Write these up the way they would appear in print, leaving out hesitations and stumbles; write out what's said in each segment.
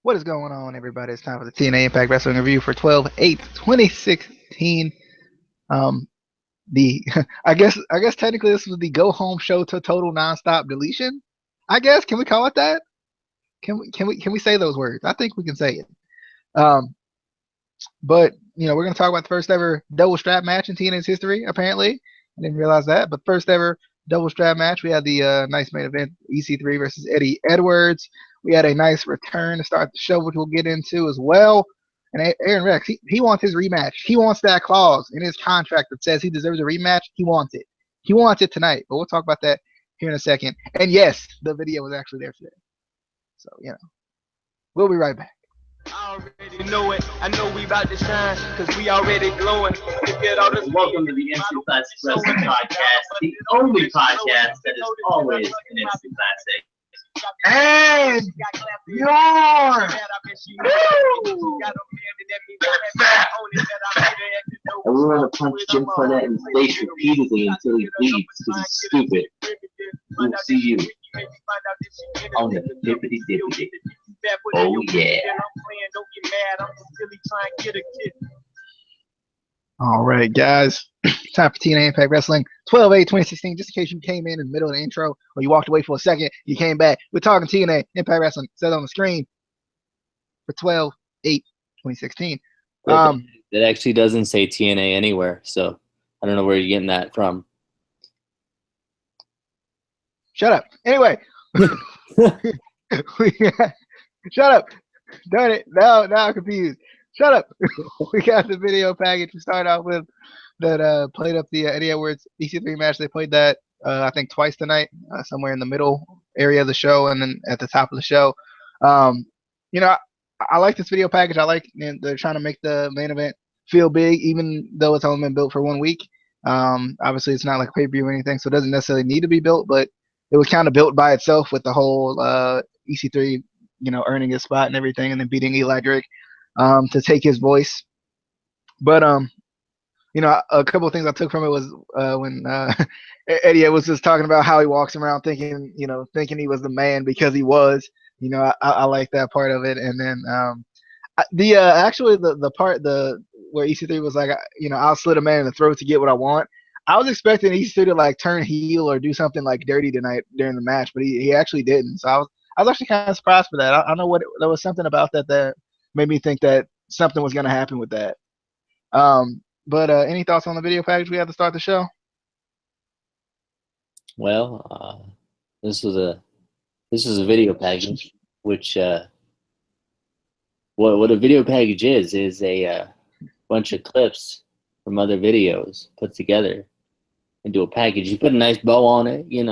What is going on, everybody? It's time for the TNA Impact Wrestling Review for 12/8/2016. Um, the I guess technically this was the go home show to total nonstop deletion. I guess can we call it that? Can we say those words? I think we can say it. Um, but we're gonna talk about the first ever double strap match in TNA's history. Apparently, I didn't realize that. But first ever double strap match, we had the nice main event: EC3 versus Eddie Edwards. We had a nice return to start the show, which we'll get into as well. And Aron Rex, he wants his rematch. He wants that clause in his contract that says he deserves a rematch. He wants it. He wants it tonight. But we'll talk about that here in a second. And yes, the video was actually there today. So, we'll be right back. I already know it. I know we about to shine because we already glowing. Welcome to the Instant Classic Wrestling Podcast, the only podcast that is always an instant classic. And your I want to punch Jim Cornette in the face repeatedly until he bleeds because he's stupid. We'll see you on the dippity dippity. Oh yeah. All right, guys. Time for TNA Impact Wrestling 12/8/2016. Just in case you came in the middle of the intro or you walked away for a second, you came back. We're talking TNA Impact Wrestling. Said on the screen for 12/8/2016. It actually doesn't say TNA anywhere, so I don't know where you're getting that from. Shut up. Anyway. Shut up. Darn it. Now I'm confused. Shut up. We got the video package to start off with that played up the Eddie Edwards EC3 match. They played that, I think, twice tonight, somewhere in the middle area of the show and then at the top of the show. I like this video package. I like they're trying to make the main event feel big, even though it's only been built for 1 week. Obviously, it's not like a pay-per-view or anything, so it doesn't necessarily need to be built, but it was kind of built by itself with the whole EC3, earning his spot and everything, and then beating Eli Drake to take his voice. But a couple of things I took from it was when Eddie was just talking about how he walks around thinking he was the man because he was. I like that part of it. And then the part where EC3 was like, I'll slit a man in the throat to get what I want. I was expecting EC3 to like turn heel or do something like dirty tonight during the match, but he actually didn't. So I was actually kind of surprised for that. I don't know what there was something about that made me think that something was going to happen with that. But any thoughts on the video package we had to start the show? Well, this was a video package, which what a video package is a bunch of clips from other videos put together into a package. You put a nice bow on it, you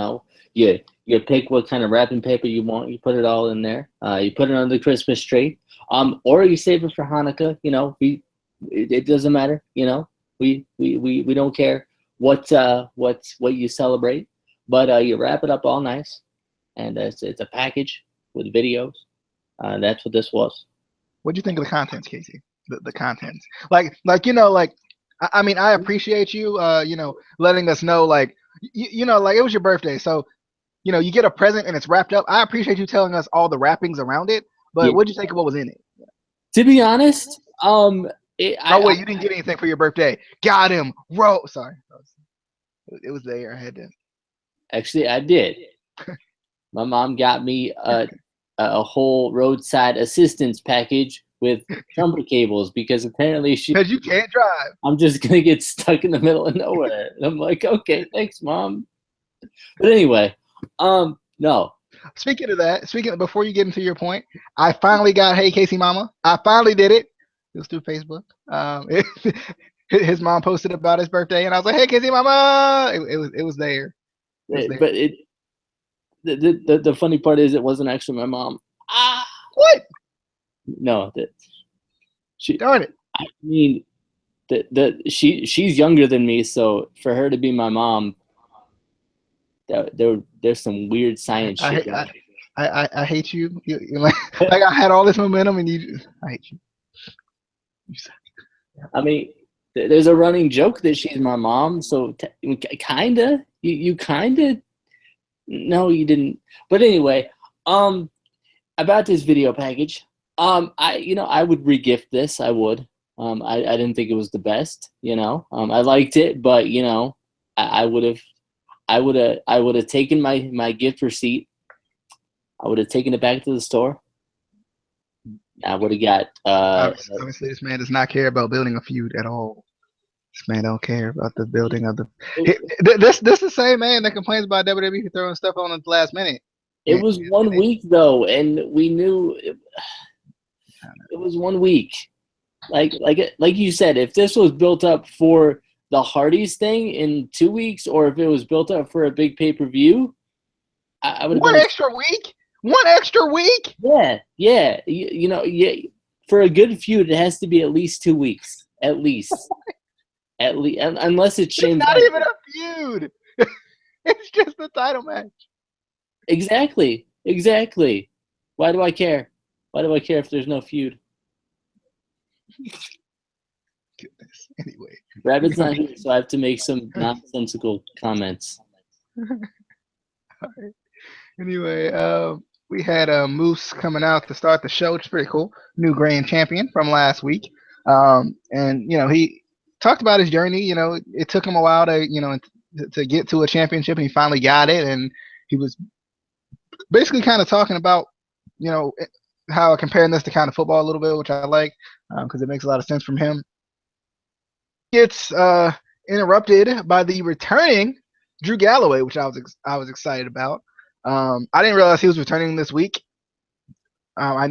pick what kind of wrapping paper you want, you put it all in there. You put it under the Christmas tree, or you save it for Hanukkah. It doesn't matter. We don't care what you celebrate, but you wrap it up all nice, and it's a package with videos. That's what this was. What'd you think of the contents, Casey? The contents, I mean, I appreciate you, letting us know, like it was your birthday, so you get a present and it's wrapped up. I appreciate you telling us all the wrappings around it, but what'd you think of what was in it? To be honest, you didn't get anything for your birthday. Got him. Sorry. It was there. I had to. Actually, I did. My mom got me a whole roadside assistance package with jumper cables because apparently because you can't drive. I'm just going to get stuck in the middle of nowhere. And I'm like, okay, thanks, Mom. But anyway, no. Speaking of, before you get into your point, I finally got Hey Casey Mama. I finally did it. It was through Facebook. His mom posted about his birthday, and I was like, "Hey, Casey, Mama!" It was there. But the funny part is, it wasn't actually my mom. What? No, darn it. I mean, she's younger than me, so for her to be my mom, there's some weird science shit. I hate you. You're like I had all this momentum, and I hate you. I mean, there's a running joke that she's my mom, so kinda. You kinda. No, you didn't. But anyway, about this video package, I would regift this. I would. I didn't think it was the best. I liked it, but I would have. I would have taken my gift receipt. I would have taken it back to the store. I would have got. Obviously, this man does not care about building a feud at all. This man don't care about the building of the. This is the same man that complains about WWE throwing stuff on at the last minute. It was 1 week though, and we knew it was 1 week. Like you said, if this was built up for the Hardys thing in 2 weeks, or if it was built up for a big pay-per-view, I would have one extra week. 1 extra week. Yeah. For a good feud, it has to be at least 2 weeks, at least, unless it's Shane. It's not even a feud. It's just a title match. Exactly. Why do I care? Why do I care if there's no feud? Goodness. Anyway, Rabbit's not here, so I have to make some nonsensical comments. All right. Anyway, we had Moose coming out to start the show. It's pretty cool. New grand champion from last week. And he talked about his journey. It took him a while to get to a championship, and he finally got it. And he was basically kind of talking about, how comparing this to kind of football a little bit, which I like because it makes a lot of sense from him. Gets interrupted by the returning Drew Galloway, which I was excited about. I didn't realize he was returning this week. I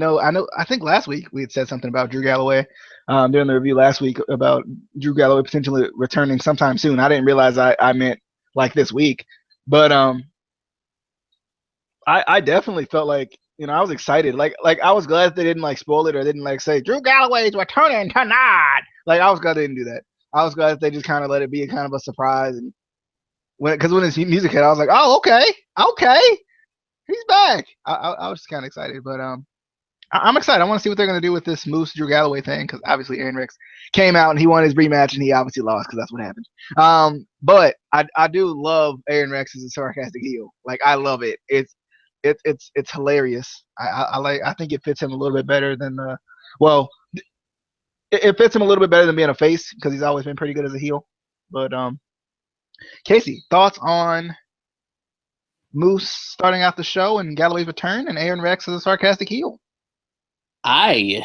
think last week we had said something about Drew Galloway during the review last week about Drew Galloway potentially returning sometime soon. I didn't realize I meant like this week, but I definitely felt like I was excited. Like I was glad they didn't spoil it or didn't say Drew Galloway is returning tonight. I was glad they didn't do that. I was glad that they just kind of let it be kind of a surprise. And when his music hit, I was like, oh, okay, he's back. I was just kind of excited, but I'm excited. I want to see what they're going to do with this Moose Drew Galloway thing, because obviously Aron Rex came out and he won his rematch and he obviously lost because that's what happened. But I do love Aron Rex as a sarcastic heel. I love it. It's hilarious. I think it fits him a little bit better than it fits him a little bit better than being a face, because he's always been pretty good as a heel. But Casey, thoughts on Moose starting out the show and Galloway's return and Aron Rex as a sarcastic heel? Or did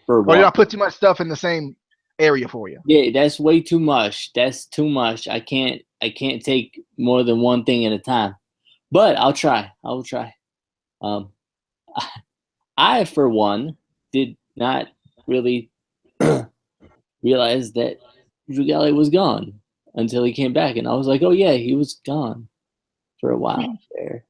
I put too much stuff in the same area for you? Yeah, that's way too much. That's too much. I can't take more than one thing at a time. But I'll try. I will try. I, for one, did not really realize that Drew Galloway was gone until he came back, and I was like, "Oh yeah, he was gone for a while there."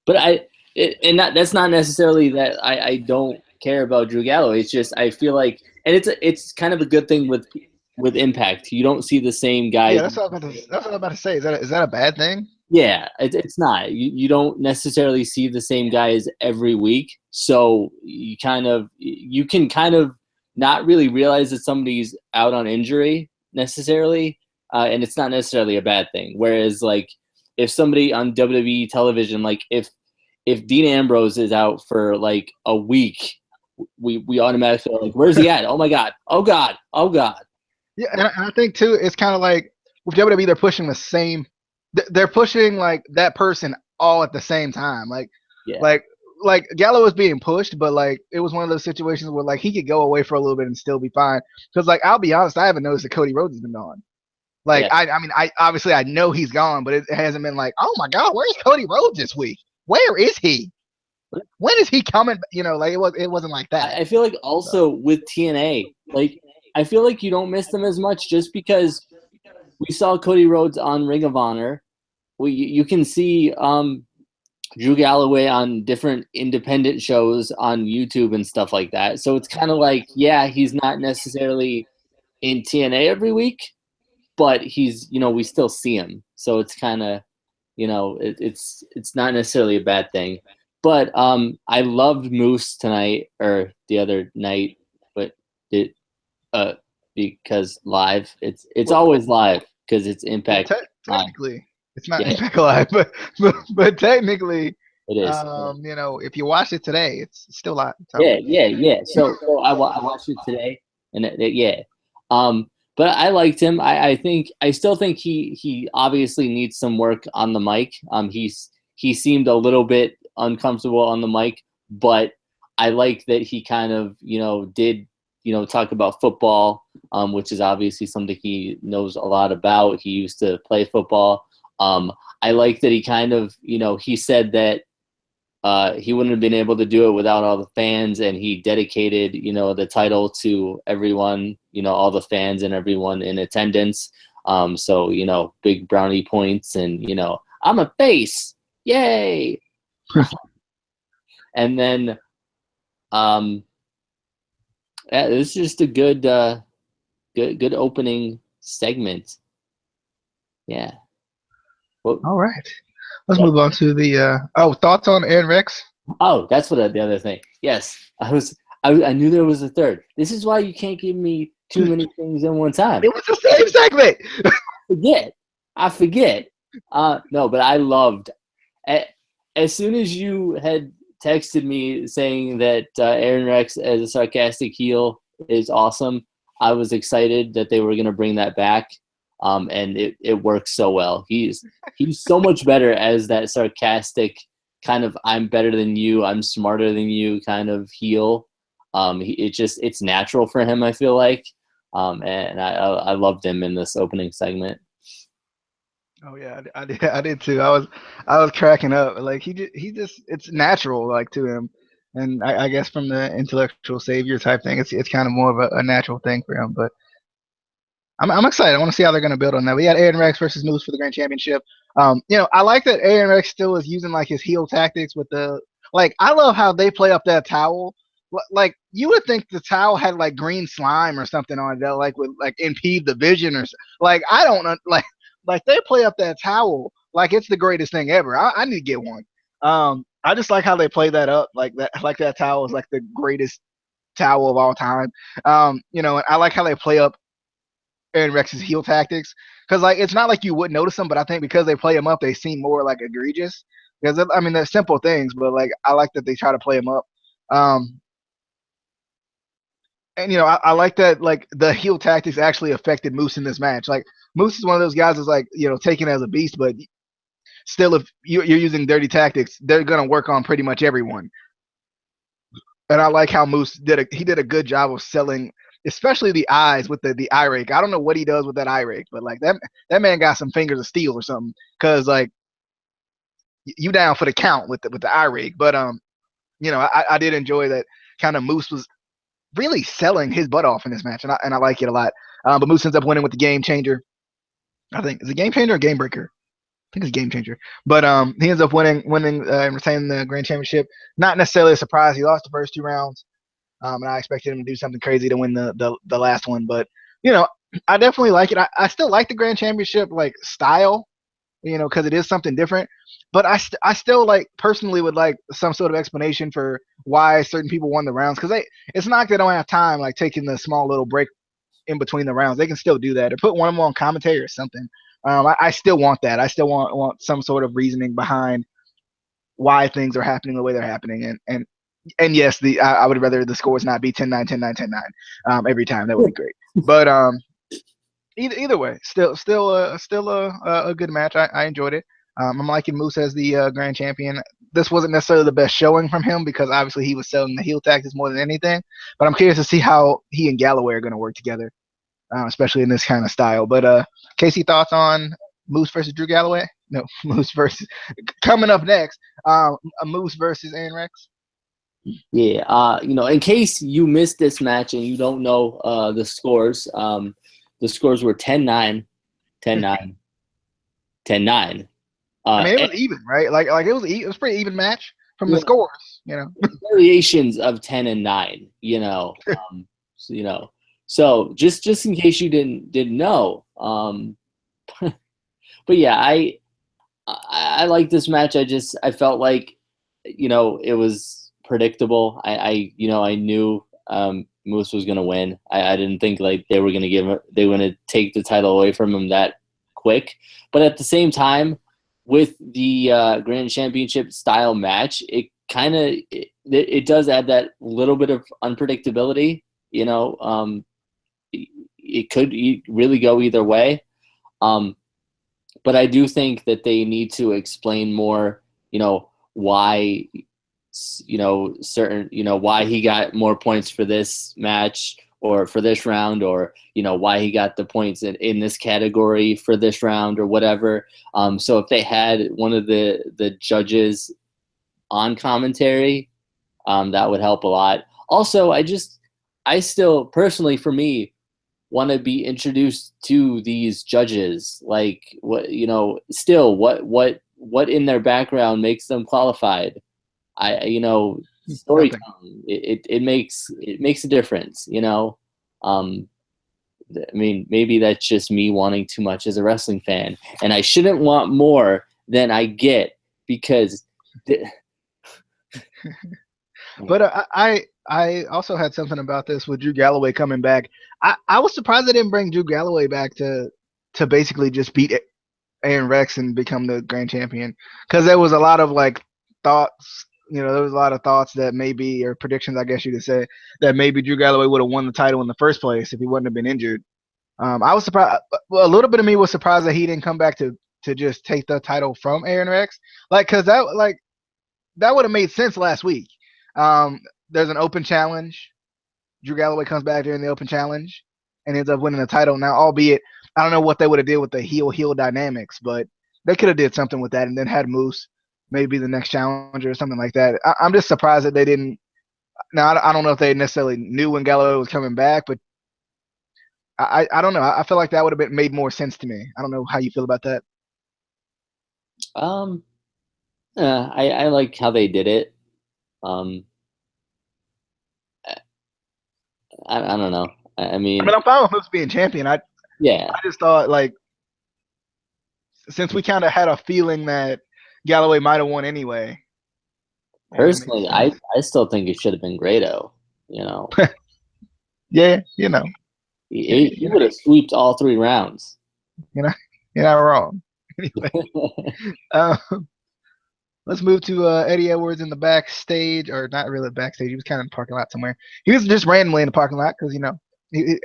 But that's not necessarily that I don't care about Drew Galloway. It's just I feel like, and it's kind of a good thing with Impact. You don't see the same guy. Yeah, that's what I'm about to say. Is that a bad thing? Yeah, it's not. You don't necessarily see the same guys every week, so you can kind of not really realize that somebody's out on injury necessarily, and it's not necessarily a bad thing. Whereas, if somebody on WWE television, if Dean Ambrose is out for a week, we automatically are like, where's he at? Oh my God! Oh God! Oh God! Yeah, and I think too, it's kind of like with WWE, they're pushing the same. They're pushing that person all at the same time. Gallo was being pushed, but it was one of those situations where he could go away for a little bit and still be fine. Because I'll be honest, I haven't noticed that Cody Rhodes has been gone. I obviously I know he's gone, but it hasn't been oh my God, where's Cody Rhodes this week? Where is he? When is he coming? It wasn't like that. I feel like also with TNA, I feel like you don't miss them as much just because we saw Cody Rhodes on Ring of Honor. You can see Drew Galloway on different independent shows on YouTube and stuff like that. So it's kind of yeah, he's not necessarily in TNA every week, but he's, we still see him. So it's kind of, it's not necessarily a bad thing. But I loved Moose tonight or the other night, but because live, it's always live because it's Impact. Technically, it's not Impact Live, but technically It is. If you watch it today, it's still a lot. So. Yeah. So I watched it today, and yeah. But I liked him. I still think he obviously needs some work on the mic. He seemed a little bit uncomfortable on the mic, but I like that he kind of did talk about football, which is obviously something he knows a lot about. He used to play football. I like that he kind of he said that he wouldn't have been able to do it without all the fans, and he dedicated, the title to everyone, all the fans and everyone in attendance. So, big brownie points, and, I'm a face, yay. And then, this is just a good opening segment. Yeah. Well, all right. Let's move on to the thoughts on Aron Rex. Oh, that's what the other thing. Yes, I knew there was a third. This is why you can't give me too many things in one time. It was the same segment. I forget. No, but I loved. As soon as you had texted me saying that Aron Rex as a sarcastic heel is awesome, I was excited that they were going to bring that back. And it works so well. He's so much better as that sarcastic kind of I'm better than you, I'm smarter than you kind of heel. It's natural for him, I feel like. And I loved him in this opening segment. Oh yeah, I did too. I was cracking up. Like he just it's natural like to him, and I guess from the intellectual savior type thing, it's kind of more of a natural thing for him. But I'm excited. I want to see how they're going to build on that. We had Aron Rex versus Moose for the Grand Championship. I like that Aron Rex still is using like his heel tactics with the I love how they play up that towel. Like you would think the towel had like green slime or something on it that would impede the vision or I don't know like they play up that towel like it's the greatest thing ever. I need to get one. I just like how they play that up like that towel is like the greatest towel of all time. And I like how they play up Aron Rex's heel tactics because it's not like you wouldn't notice them, but I think because they play them up, they seem more egregious. Because they're simple things, but I like that they try to play them up. And I like that the heel tactics actually affected Moose in this match. Moose is one of those guys that's taken as a beast, but still, if you're using dirty tactics, they're gonna work on pretty much everyone. And I like how Moose did a good job of selling, especially the eyes with the eye rake. I don't know what he does with that eye rake, but that man got some fingers of steel or something. Cause you down for the count with the eye rake. But I did enjoy that kind of Moose was really selling his butt off in this match, and I like it a lot. But Moose ends up winning with the game changer. I think is it game changer or game breaker? I think it's game changer. But he ends up winning and retaining the Grand Championship. Not necessarily a surprise. He lost the first 2 rounds. And I expected him to do something crazy to win the last one. But, I definitely like it. I still like the Grand Championship, style, because it is something different. But I still, personally would like some sort of explanation for why certain people won the rounds. Because it's not like they don't have time, taking the small little break in between the rounds. They can still do that. Or put one of them on commentary or something. I still want that. I still want some sort of reasoning behind why things are happening the way they're happening. And yes, I would rather the scores not be 10-9, 10-9, 10-9 every time. That would be great. But either way, still a good match. I enjoyed it. I'm liking Moose as the Grand Champion. This wasn't necessarily the best showing from him because obviously he was selling the heel tactics more than anything. But I'm curious to see how he and Galloway are going to work together, especially in this kind of style. But Casey, thoughts on Moose versus Drew Galloway? No, Moose versus coming up next. A Moose versus Aron Rex. Yeah, in case you missed this match and you don't know the scores were 10-9, 10-9, 10-9. It was even, right? It was pretty even match from the scores, Variations of 10 and 9, So just in case you didn't know, but yeah, I like this match. I felt like, it was predictable. I knew Moose was gonna win. I didn't think they were gonna take the title away from him that quick. But at the same time, with the Grand Championship style match, it kind of it does add that little bit of unpredictability. It could really go either way. But I do think that they need to explain more, why, why he got more points for this match or for this round, or, why he got the points in this category for this round or whatever. So if they had one of the judges on commentary, that would help a lot. Also, I still personally, for me, want to be introduced to these judges. Like, what in their background makes them qualified? Storytelling, it makes a difference. Maybe that's just me wanting too much as a wrestling fan, and I shouldn't want more than I get, because But I also had something about this with Drew Galloway coming back. I was surprised they didn't bring Drew Galloway back to basically just beat Aron Rex and become the grand champion, because there was a lot of thoughts. There was a lot of thoughts that maybe, or predictions, I guess you could say, that maybe Drew Galloway would have won the title in the first place if he wouldn't have been injured. I was surprised. Well, a little bit of me was surprised that he didn't come back to just take the title from Aron Rex, because that would have made sense last week. There's an open challenge. Drew Galloway comes back during the open challenge and ends up winning the title. Now, albeit, I don't know what they would have did with the heel dynamics, but they could have did something with that and then had Moose maybe the next challenger or something like that. I'm just surprised that they didn't. Now, I don't know if they necessarily knew when Galloway was coming back, but I don't know. I feel like that would have made more sense to me. I don't know how you feel about that. I like how they did it. I don't know. I mean, I'm fine with Moose being champion. I just thought, since we kind of had a feeling that Galloway might have won anyway. Personally, I still think it should have been Grado. Yeah, he would have sweeped all 3 rounds. You're not wrong. Anyway, let's move to Eddie Edwards in the backstage, or not really backstage. He was kind of in the parking lot somewhere. He was just randomly in the parking lot because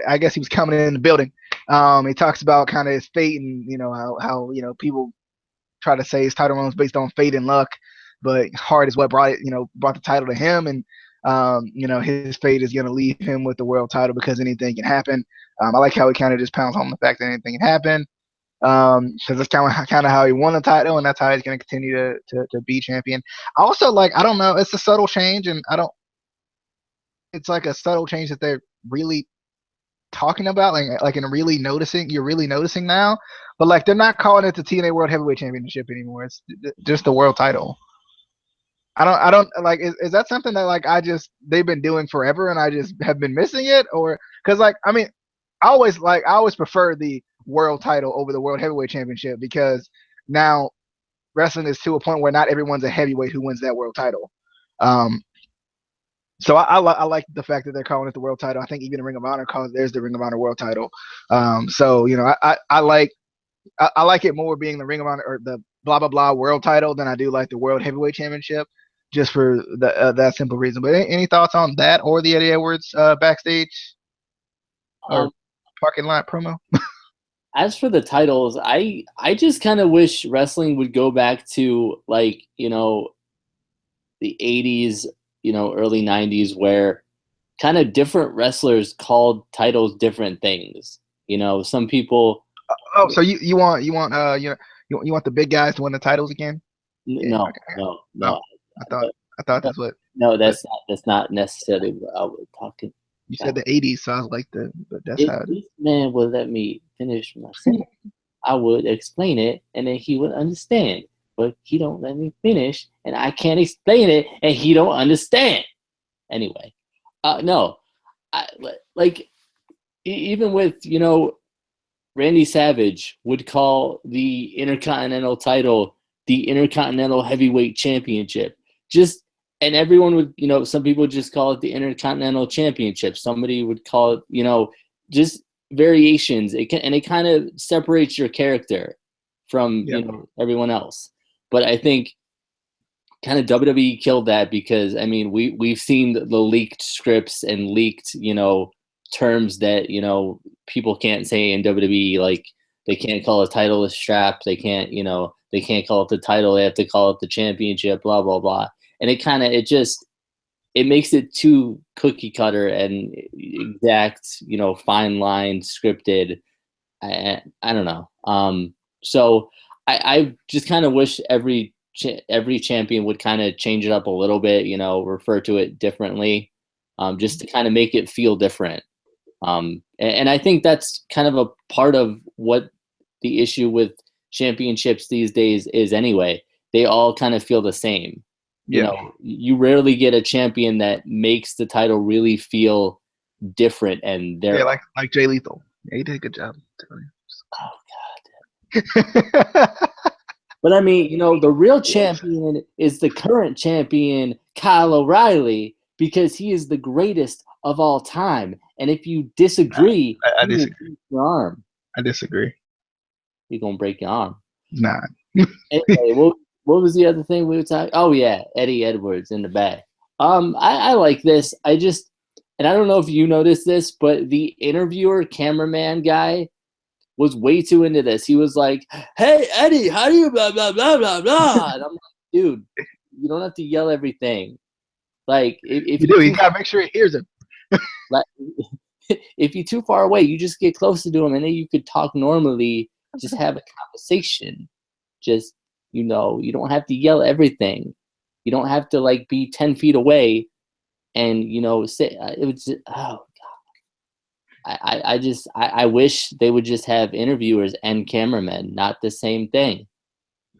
I guess he was coming in the building. He talks about kind of his fate and how people try to say his title run was based on fate and luck, but Hart is what brought the title to him, and his fate is going to leave him with the world title because anything can happen. I like how he kind of just pounds on the fact that anything can happen, because that's kind of how he won the title, and that's how he's going to continue to be champion. I also I don't know, it's a subtle change, and it's like a subtle change that they're really talking about, you're really noticing now, but they're not calling it the TNA World Heavyweight Championship anymore. It's just the world title. I don't is that something that they've been doing forever and I just have been missing it, or because I always prefer the world title over the World Heavyweight Championship, because now wrestling is to a point where not everyone's a heavyweight who wins that world title. So I like the fact that they're calling it the world title. I think even Ring of Honor calls theirs the Ring of Honor world title. So I like it more being the Ring of Honor or the blah blah blah world title than I do like the World Heavyweight Championship, just for that simple reason. But any thoughts on that or the Eddie Edwards backstage or parking lot promo? As for the titles, I just kind of wish wrestling would go back to the 80s, early 90s, where kind of different wrestlers called titles different things. Some people. Oh, so you want the big guys to win the titles again? No. I thought that's what. No, that's not necessarily what I was talking. You said the 80s, so I was like, but that's how. This man would let me finish my sentence. I would explain it, and then he would understand. But he don't let me finish, and I can't explain it, and he don't understand. Anyway, no, even with Randy Savage would call the Intercontinental title the Intercontinental Heavyweight Championship. And everyone would, some people just call it the Intercontinental Championship. Somebody would call it, just variations. It kind of separates your character from everyone else. But I think kind of WWE killed that because, I mean, we've seen the leaked scripts and leaked, terms that, people can't say in WWE, like they can't call a title a strap. They can't, they can't call it the title. They have to call it the championship, blah, blah, blah. And it makes it too cookie cutter and exact, fine line scripted. I don't know. So I just kind of wish every champion would kind of change it up a little bit, refer to it differently, just to kind of make it feel different. And I think that's kind of a part of what the issue with championships these days is anyway. They all kind of feel the same. You rarely get a champion that makes the title really feel different. And they're like Jay Lethal. Yeah, he did a good job. Oh God. But I mean, the real champion is the current champion, Kyle O'Reilly, because he is the greatest of all time. And if you disagree, I disagree. Break your arm. I disagree. You're gonna break your arm. Nah. Anyway, what was the other thing we were talking? Oh yeah, Eddie Edwards in the back. I like this. And I don't know if you noticed this, but the interviewer, cameraman guy was way too into this. He was like, "Hey Eddie, how do you blah blah blah blah blah?" And I'm like, dude, you don't have to yell everything. Like if you do, you gotta make sure he hears him. Like, if you're too far away, you just get closer to him, and then you could talk normally. Just have a conversation. Just you don't have to yell everything. You don't have to like be 10 feet away, and say it was. Oh God, I wish they would just have interviewers and cameramen, not the same thing.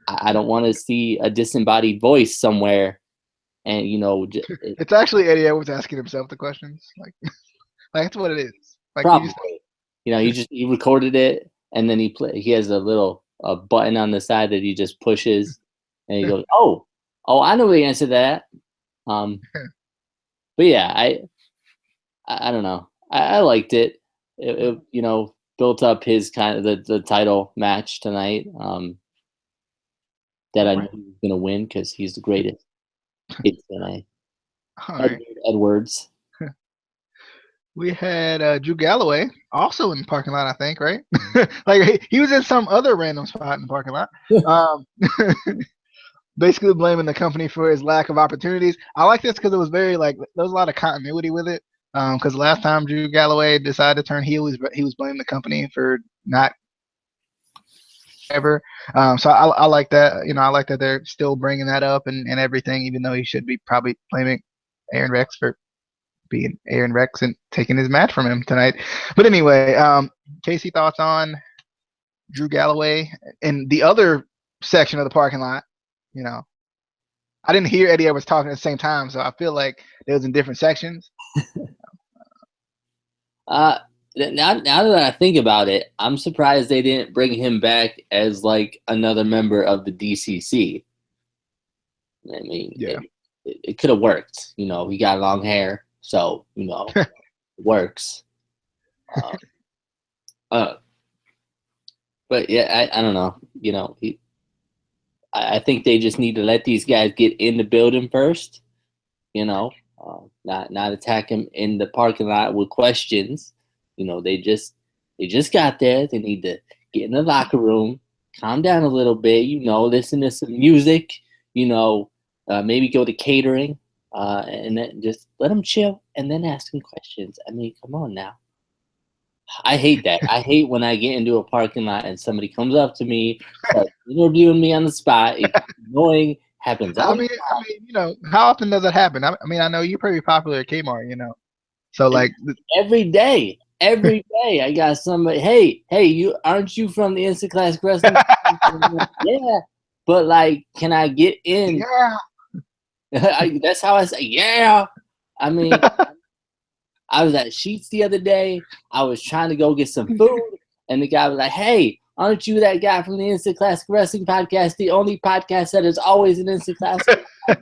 I don't want to see a disembodied voice somewhere, and it's actually Eddie Edwards asking himself the questions. Like that's what it is. Like probably, he recorded it, and then he has a button on the side that he just pushes, and he goes, "Oh, I know the answer to that." But yeah, I don't know. I liked it. It built up his kind of the title match tonight. That I knew he was gonna win because he's the greatest. It's TNA. Edwards. We had Drew Galloway also in the parking lot, I think, right? Like he was in some other random spot in the parking lot. Basically blaming the company for his lack of opportunities. I like this because it was very there was a lot of continuity with it. Because last time Drew Galloway decided to turn heel, he was blaming the company for not ever. So I like that. I like that they're still bringing that up and everything, even though he should be probably blaming Aron Rex for being Aron Rex and taking his match from him tonight. But anyway, Casey, thoughts on Drew Galloway in the other section of the parking lot? I didn't hear Eddie Edwards talking at the same time, so I feel like it was in different sections. Now that I think about it, I'm surprised they didn't bring him back as like another member of the DCC. I mean, yeah, it could have worked. He got long hair, so it works. But yeah, I don't know. I think they just need to let these guys get in the building first. Not attack him in the parking lot with questions. They just got there. They need to get in the locker room, calm down a little bit. Listen to some music. Maybe go to catering, and then just let them chill, and then ask them questions. I mean, come on now. I hate that. I hate when I get into a parking lot and somebody comes up to me, starts interviewing me on the spot. It's annoying. Happens. I mean, how often does it happen? I mean, I know you're pretty popular at Kmart, So like every day, I got somebody. Hey, aren't you from the Instant Classic Wrestling? Yeah, but like, can I get in? Yeah. That's how I say. Yeah. I mean, I was at Sheets the other day. I was trying to go get some food, and the guy was like, "Hey, aren't you that guy from the Instant Classic Wrestling podcast? The only podcast that is always an Instant Classic." Yeah.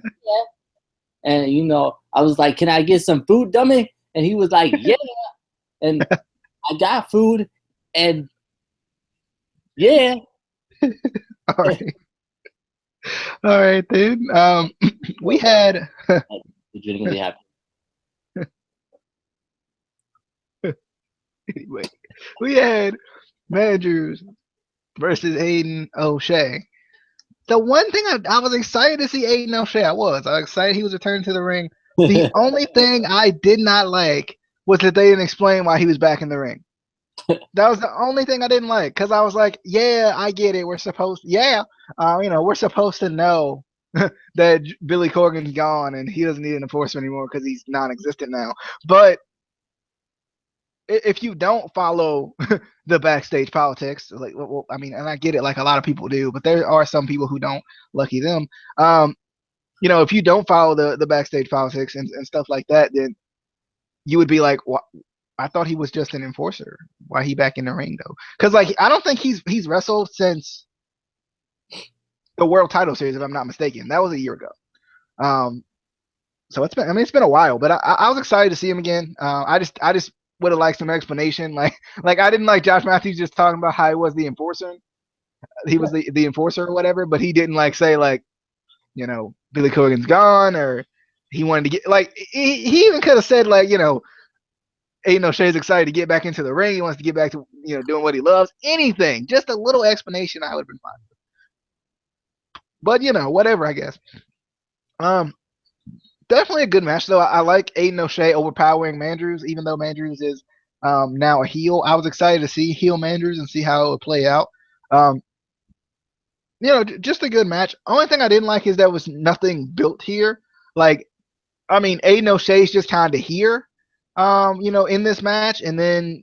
And I was like, "Can I get some food, dummy?" And he was like, "Yeah." And I got food, and yeah. All right. All right, dude. We had Legitimately happy. anyway. We had Andrews versus Aiden O'Shea. The one thing I was excited to see Aiden O'Shea. I was excited he was returning to the ring. The only thing I did not like was that they didn't explain why he was back in the ring. That was the only thing I didn't like because I was like, yeah, I get it. We're supposed to know that Billy Corgan's gone and he doesn't need an enforcer anymore because he's non-existent now. But if you don't follow the backstage politics, like, well, I mean, and I get it, like a lot of people do, but there are some people who don't. Lucky them. If you don't follow the backstage politics and stuff like that, then you would be like, what? I thought he was just an enforcer. Why he back in the ring though? Because like I don't think he's wrestled since the world title series, if I'm not mistaken. That was a year ago. So it's been a while, but I was excited to see him again. I just would have liked some explanation. Like I didn't like Josh Matthews just talking about how he was the enforcer. He was the enforcer or whatever, but he didn't like say like, Billy Corgan's gone or he wanted to get like he even could have said like, Aiden O'Shea's excited to get back into the ring. He wants to get back to doing what he loves. Anything, just a little explanation, I would have been fine. But whatever, I guess. Definitely a good match though. I like Aiden O'Shea overpowering Mandrews, even though Mandrews is now a heel. I was excited to see heel Mandrews and see how it would play out. Just a good match. Only thing I didn't like is there was nothing built here. Like, I mean, Aiden O'Shea's just kind of here. In this match, and then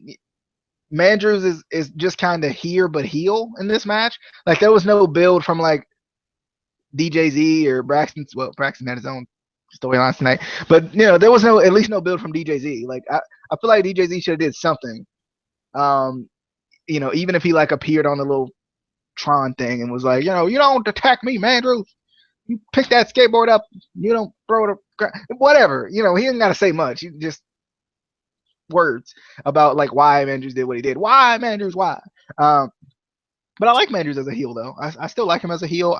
Mandrews is just kind of here but heel in this match. Like there was no build from like DJZ or Braxton. Well, Braxton had his own storylines tonight, but there was at least no build from DJZ. Like I feel like DJZ should have did something. Even if he like appeared on the little Tron thing and was like, you don't attack me, Mandrews. You pick that skateboard up. You don't throw it. Whatever. He didn't got to say much. He just words about like why Mandrews did what he did. Why Mandrews? Why? But I like Mandrews as a heel though. I still like him as a heel.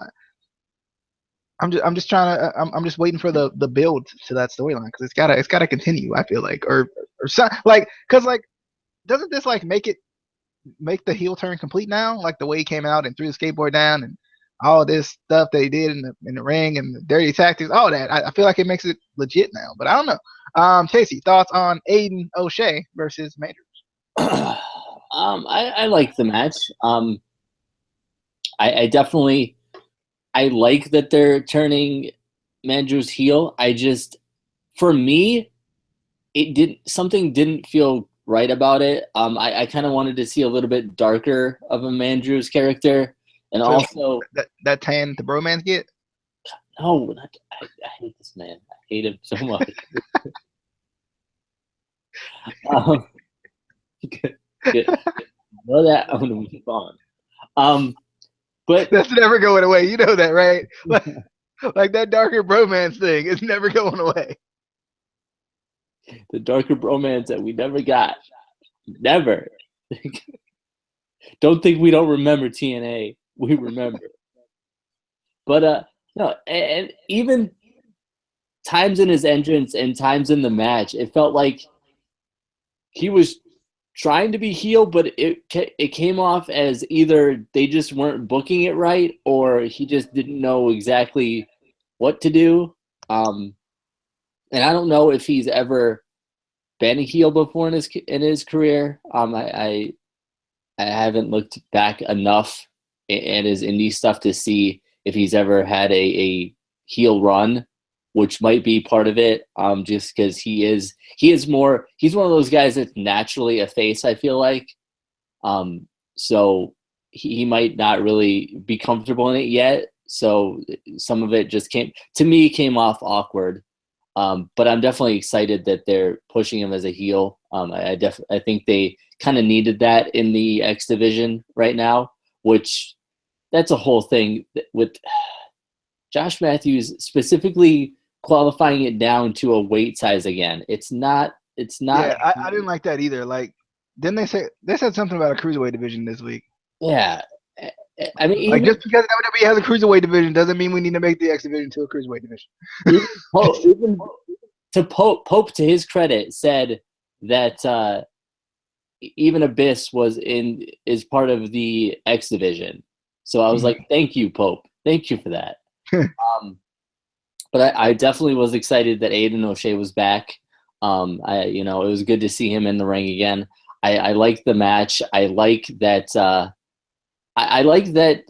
I'm just trying to. I'm just waiting for the build to that storyline because it's gotta continue. I feel like or so, like because like doesn't this like make the heel turn complete now? Like the way he came out and threw the skateboard down and all this stuff that he did in the ring and the dirty tactics, all that. I feel like it makes it legit now, but I don't know. Casey, thoughts on Aiden O'Shea versus Mandrews? I like the match. I definitely like that they're turning Mandrews heel. For me, something didn't feel right about it. I kind of wanted to see a little bit darker of a Mandrews character, and so also that tan the bromans get. No, I hate this man. I hate him so much. Good. Know that I'm gonna move on. But that's never going away. You know that, right? Like that darker bromance thing is never going away. The darker bromance that we never got. Never. Don't think we don't remember TNA. We remember. But no, and even times in his entrance and times in the match, it felt like he was trying to be heel, but it came off as either they just weren't booking it right or he just didn't know exactly what to do. And I don't know if he's ever been a heel before in his career. I haven't looked back enough at his indie stuff to see if he's ever had a heel run, which might be part of it. Just because he's one of those guys that's naturally a face, I feel like. So he might not really be comfortable in it yet. So some of it just came off awkward. But I'm definitely excited that they're pushing him as a heel. I think they kind of needed that in the X division right now, which that's a whole thing with Josh Matthews specifically qualifying it down to a weight size again. It's not. Yeah, I didn't like that either. Like, didn't they said something about a cruiserweight division this week? Yeah, I mean, Like even, just because WWE has a cruiserweight division doesn't mean we need to make the X division to a cruiserweight division. even to Pope, to his credit, said that even Abyss is part of the X division. So I was like, thank you, Pope. Thank you for that. But I definitely was excited that Aiden O'Shea was back. It was good to see him in the ring again. I like the match. I like that. I like that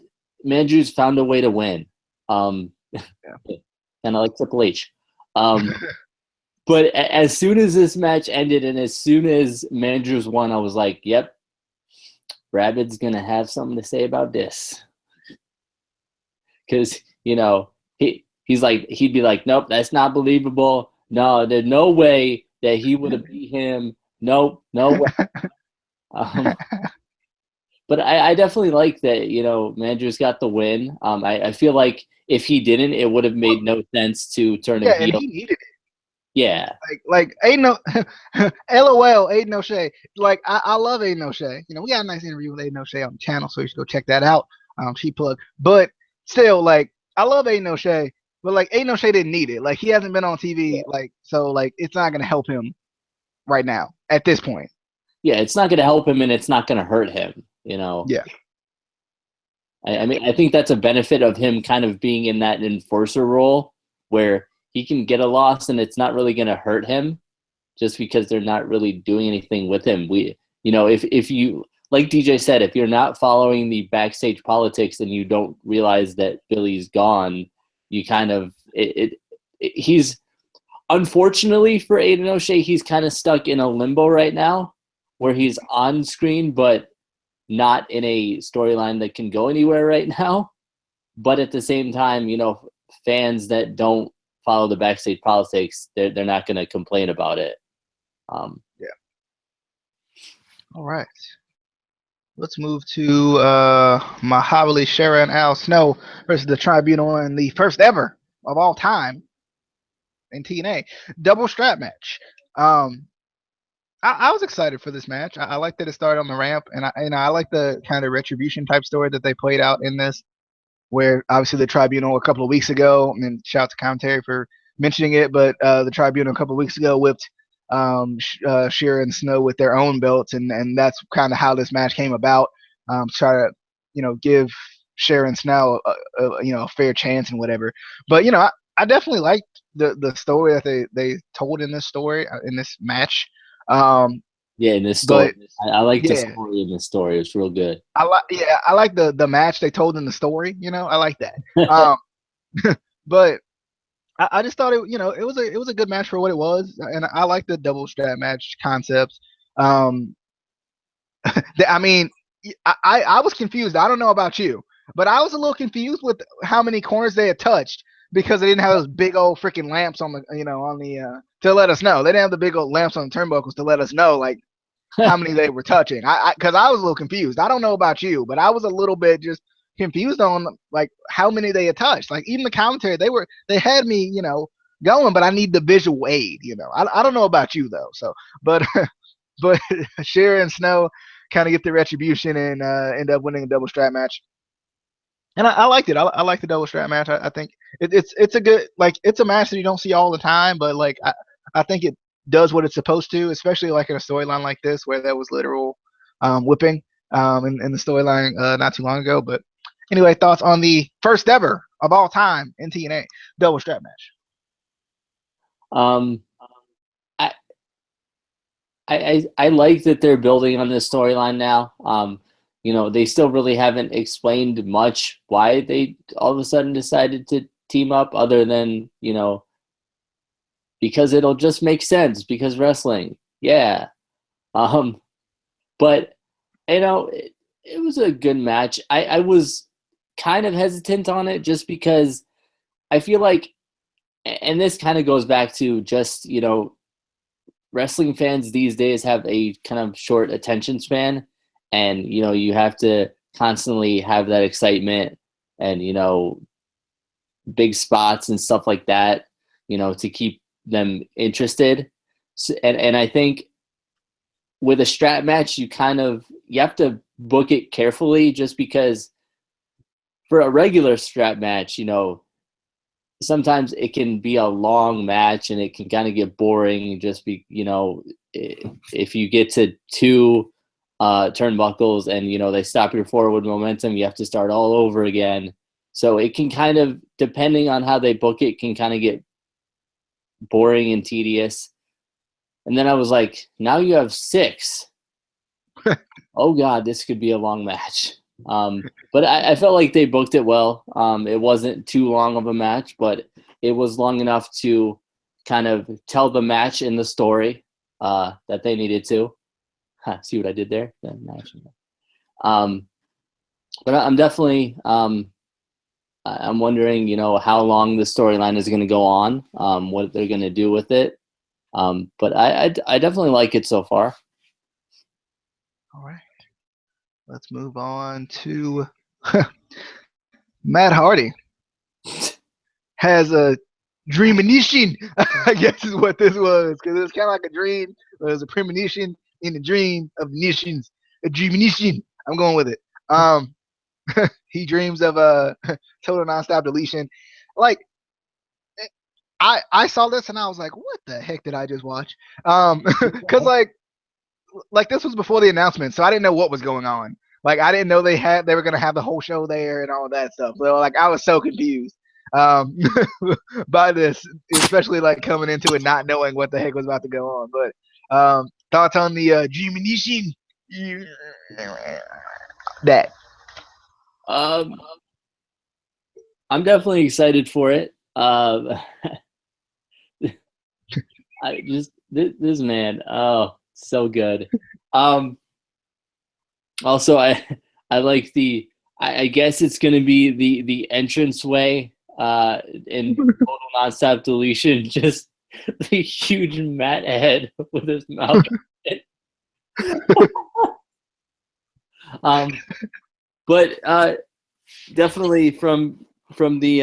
Mandrews found a way to win. Kind of like Triple H. But as soon as this match ended and as soon as Mandrews won, I was like, yep, Rabid's going to have something to say about this. Because, he's like, he'd be like, nope, that's not believable. No, there's no way that he would have beat him. Nope, no way. But I definitely like that, Mandrews got the win. I feel like if he didn't, it would have made no sense to turn him heel. And he needed it. Yeah. Like ain't no LOL, Aiden O'Shea. Like I love Aiden O'Shea. We got a nice interview with Aiden O'Shea on the channel, so you should go check that out. She plug. But still, like, I love Aiden O'Shea, but like Aiden O'Shea didn't need it. Like he hasn't been on TV, so it's not gonna help him right now at this point. Yeah, it's not gonna help him and it's not gonna hurt him, Yeah. I mean, I think that's a benefit of him kind of being in that enforcer role where he can get a loss and it's not really going to hurt him just because they're not really doing anything with him. If you, like DJ said, if you're not following the backstage politics and you don't realize that Billy's gone, you kind of, he's, unfortunately for Aiden O'Shea, he's kind of stuck in a limbo right now where he's on screen, but not in a storyline that can go anywhere right now. But at the same time, fans that don't follow the backstage politics, they're not going to complain about it. Yeah. All right. Let's move to Mahabali Shera and Al Snow versus the Tribunal in the first ever of all time in TNA double strap match. I was excited for this match. I like that it started on the ramp, and I like the kind of retribution type story that they played out in this, where obviously the Tribunal a couple of weeks ago, and shout out to commentary for mentioning it, but the Tribunal a couple of weeks ago whipped Shera and Snow with their own belts, and that's kind of how this match came about. Try to give Shera and Snow a fair chance and whatever. But I definitely liked the story that they told in this match. In this story, I like the story in this story. It's real good. I like the match they told in the story. I like that. But I just thought it was a good match for what it was, and I like the double strap match concepts. I mean, I was confused. I don't know about you, but I was a little confused with how many corners they had touched because they didn't have those big old freaking lamps on the to let us know. They didn't have the big old lamps on the turnbuckles to let us know like how many they were touching. Because I was a little confused. I don't know about you, but I was a little bit just confused on like how many they had touched. Like even the commentary, they had me going, but I need the visual aid. I don't know about you though. So, but Shera and Snow kind of get the retribution and end up winning a double strap match. And I liked it. I like the double strap match. I think it's a good, like, it's a match that you don't see all the time, but like I think it does what it's supposed to, especially like in a storyline like this where there was literal whipping in the storyline not too long ago. But anyway, thoughts on the first ever of all time in TNA double strap match? I like that they're building on this storyline now. They still really haven't explained much why they all of a sudden decided to team up other than, because it'll just make sense because wrestling. Yeah. But it was a good match. I was kind of hesitant on it just because I feel like, and this kind of goes back to just, wrestling fans these days have a kind of short attention span, and you have to constantly have that excitement and big spots and stuff like that to keep them interested. So, and I think with a strap match you have to book it carefully, just because for a regular strap match, sometimes it can be a long match and it can kind of get boring and just be, if you get to two turnbuckles and, they stop your forward momentum, you have to start all over again. So it can kind of, depending on how they book it, can kind of get boring and tedious. And then I was like, now you have 6. Oh God, this could be a long match. But I felt like they booked it well. It wasn't too long of a match, but it was long enough to kind of tell the match in the story that they needed to. See what I did there? But I'm definitely I'm wondering, how long the storyline is going to go on, what they're going to do with it. But I definitely like it so far. All right. Let's move on to Matt Hardy has a dreaminition, I guess is what this was, because it was kind of like a dream. It was a premonition in the dream of nations. A dreaminition. I'm going with it. He dreams of a total nonstop deletion. Like, I saw this and I was like, what the heck did I just watch? Because like this was before the announcement, so I didn't know what was going on. Like I didn't know they were gonna have the whole show there and all of that stuff. So like I was so confused by this, especially like coming into it not knowing what the heck was about to go on. But thoughts on the G-Manition? That. I'm definitely excited for it. I just this man, oh, so good. Also, I like I guess it's gonna be the entranceway in total nonstop deletion, just the huge mat head with his mouth. But definitely from the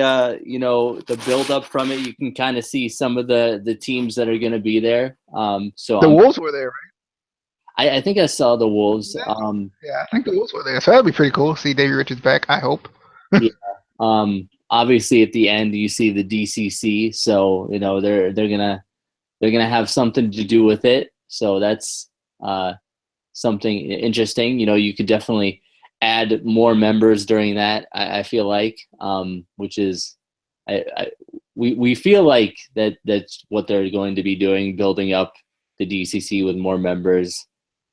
the build up from it, you can kind of see some of the teams that are going to be there. So the Wolves were there, right? I think I saw the Wolves. Yeah, I think the Wolves were there, so that'd be pretty cool. See Davey Richards back, I hope. Yeah. Obviously, at the end, you see the DCC, so they're gonna have something to do with it. So that's something interesting. You could definitely add more members during that. I feel like, which is, we feel like that's what they're going to be doing, building up the DCC with more members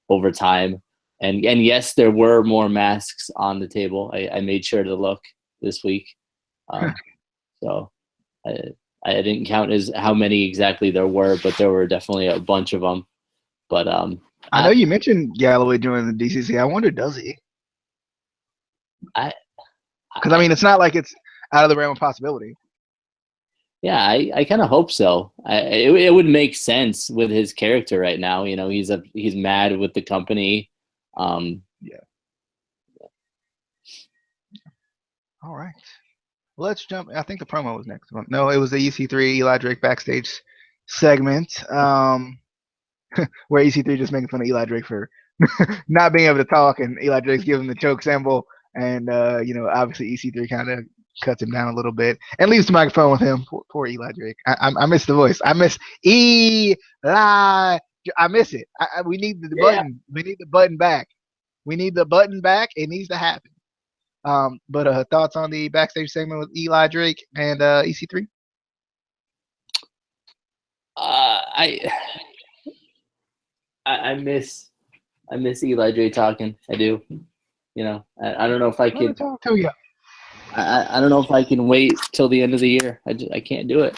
over time. And yes, there were more masks on the table. I made sure to look this week. So I didn't count as how many exactly there were, but there were definitely a bunch of them. But I know you mentioned Galloway joining the DCC. I wonder, does he? Because I mean, it's not like it's out of the realm of possibility. Yeah, I kind of hope so. It would make sense with his character right now. He's mad with the company. Yeah. All right. Let's jump. I think the promo was next. No, it was the EC3 Eli Drake backstage segment, where EC3 just making fun of Eli Drake for not being able to talk, and Eli Drake's giving the choke symbol, and obviously EC3 kind of cuts him down a little bit and leaves the microphone with him. Poor Eli Drake. I miss the voice. I miss Eli. I miss it. We need the button. We need the button back. We need the button back. It needs to happen. But thoughts on the backstage segment with Eli Drake and EC3? I miss Eli Drake talking. I do. I don't know if I can talk to you. I don't know if I can wait till the end of the year. I can't do it.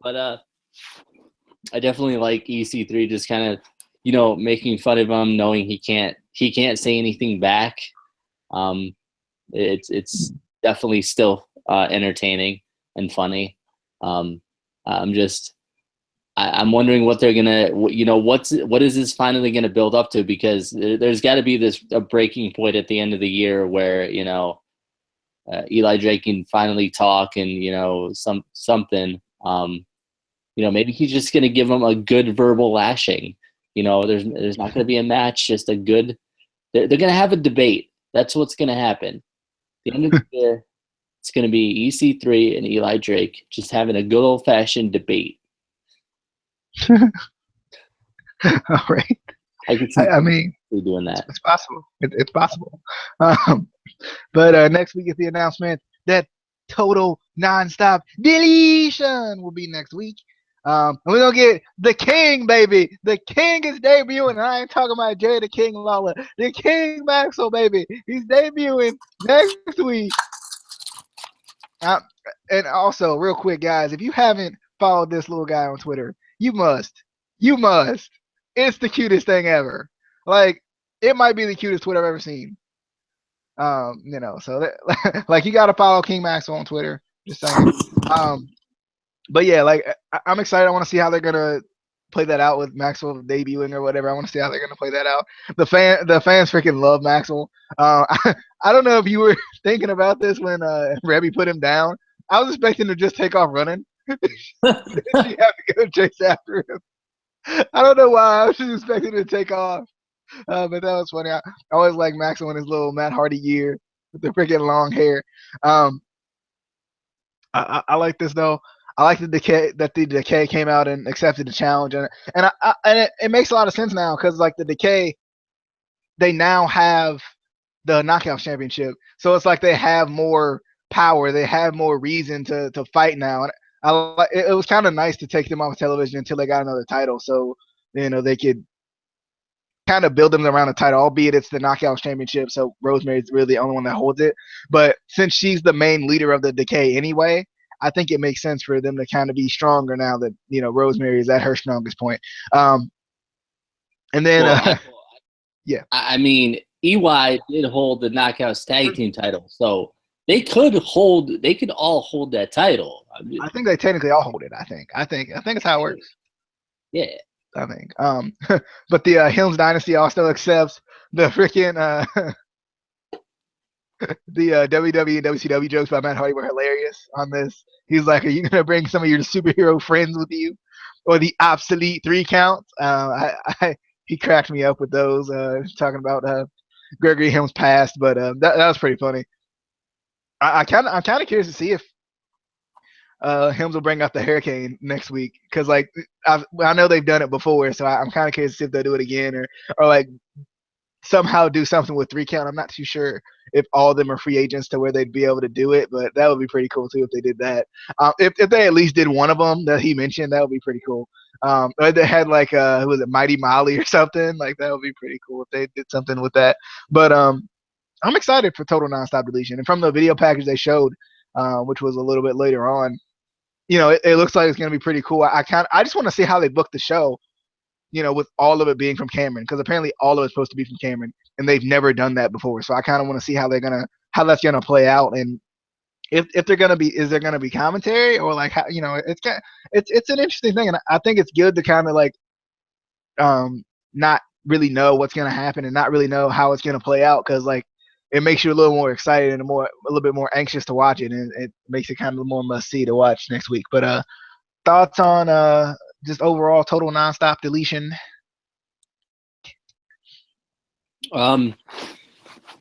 But I definitely like EC3 just kind of making fun of him, knowing he can't say anything back. It's definitely still entertaining and funny. I'm wondering what they're gonna, what is this finally gonna build up to? Because there's got to be a breaking point at the end of the year where Eli Drake can finally talk and something. Maybe he's just gonna give him a good verbal lashing. There's not gonna be a match, just a good. They're gonna have a debate. That's what's gonna happen. the end of the year, it's going to be EC3 and Eli Drake just having a good old-fashioned debate. All right. I can see I mean, doing that. it's possible. It's possible. But next week is the announcement that Total Nonstop Deletion will be next week. And we're going to get the King, baby. The King is debuting. And I ain't talking about Jay the King Lawler. The King Maxwell, baby. He's debuting next week. And also, real quick, guys, if you haven't followed this little guy on Twitter, you must. You must. It's the cutest thing ever. Like, it might be the cutest Twitter I've ever seen. So that, like, you got to follow King Maxwell on Twitter. Just saying. But yeah, like, I'm excited. I want to see how they're gonna play that out with Maxwell debuting or whatever. I want to see how they're gonna play that out. The fans freaking love Maxwell. I don't know if you were thinking about this when Rebby put him down. I was expecting to just take off running. She have to go chase after him. I don't know why. I was just expecting to take off. But that was funny. I always like Maxwell in his little Matt Hardy gear with the freaking long hair. I like this though. I like the Decay came out and accepted the challenge, and it makes a lot of sense now because like the Decay, they now have the Knockouts Championship, so it's like they have more power, they have more reason to fight now, and it was kind of nice to take them off television until they got another title, so they could kind of build them around the title, albeit it's the Knockouts Championship, so Rosemary's really the only one that holds it. But since she's the main leader of the Decay anyway, I think it makes sense for them to kind of be stronger now that Rosemary is at her strongest point. And then, yeah, I mean, EY did hold the Knockouts Tag Team title, so they could all hold that title. I think they technically all hold it. I think it's how it works. Yeah. I think. But the Helms Dynasty also accepts the freaking the WWE and WCW jokes by Matt Hardy were hilarious on this. He's like, "Are you gonna bring some of your superhero friends with you, or the obsolete 3 counts?" He cracked me up with those talking about Gregory Helms' past, but that was pretty funny. I'm kind of curious to see if Helms will bring out the Hurricane next week because like I know they've done it before, so I'm kind of curious to see if they'll do it again or like somehow do something with 3 count. I'm not too sure if all of them are free agents to where they'd be able to do it, but that would be pretty cool too if they did that. If they at least did one of them that he mentioned, that would be pretty cool. Or they had like who was it, Mighty Molly or something, like that would be pretty cool if they did something with that. But I'm excited for Total Nonstop Deletion, and from the video package they showed, which was a little bit later on, it looks like it's going to be pretty cool. I just want to see how they book the show, with all of it being from Cameron, because apparently all of it's supposed to be from Cameron, and they've never done that before. So I kind of want to see how that's gonna play out, and if is there gonna be commentary or like how, it's an interesting thing, and I think it's good to kind of like not really know what's gonna happen and not really know how it's gonna play out, because like it makes you a little more excited and a little bit more anxious to watch it, and it makes it kind of more must see to watch next week. But thoughts on just overall Total Nonstop Deletion?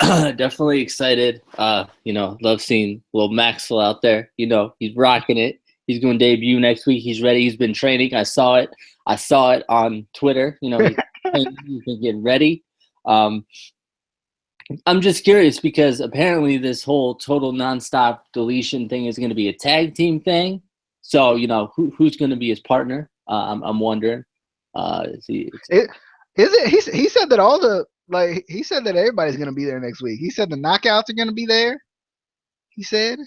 Definitely excited. Love seeing little Maxwell out there. He's rocking it. He's going to debut next week. He's ready. He's been training. I saw it on Twitter. He's been getting ready. I'm just curious because apparently this whole Total Nonstop Deletion thing is going to be a tag team thing. So who's going to be his partner? I'm wondering. He said that he said that everybody's going to be there next week. He said the Knockouts are going to be there. He said.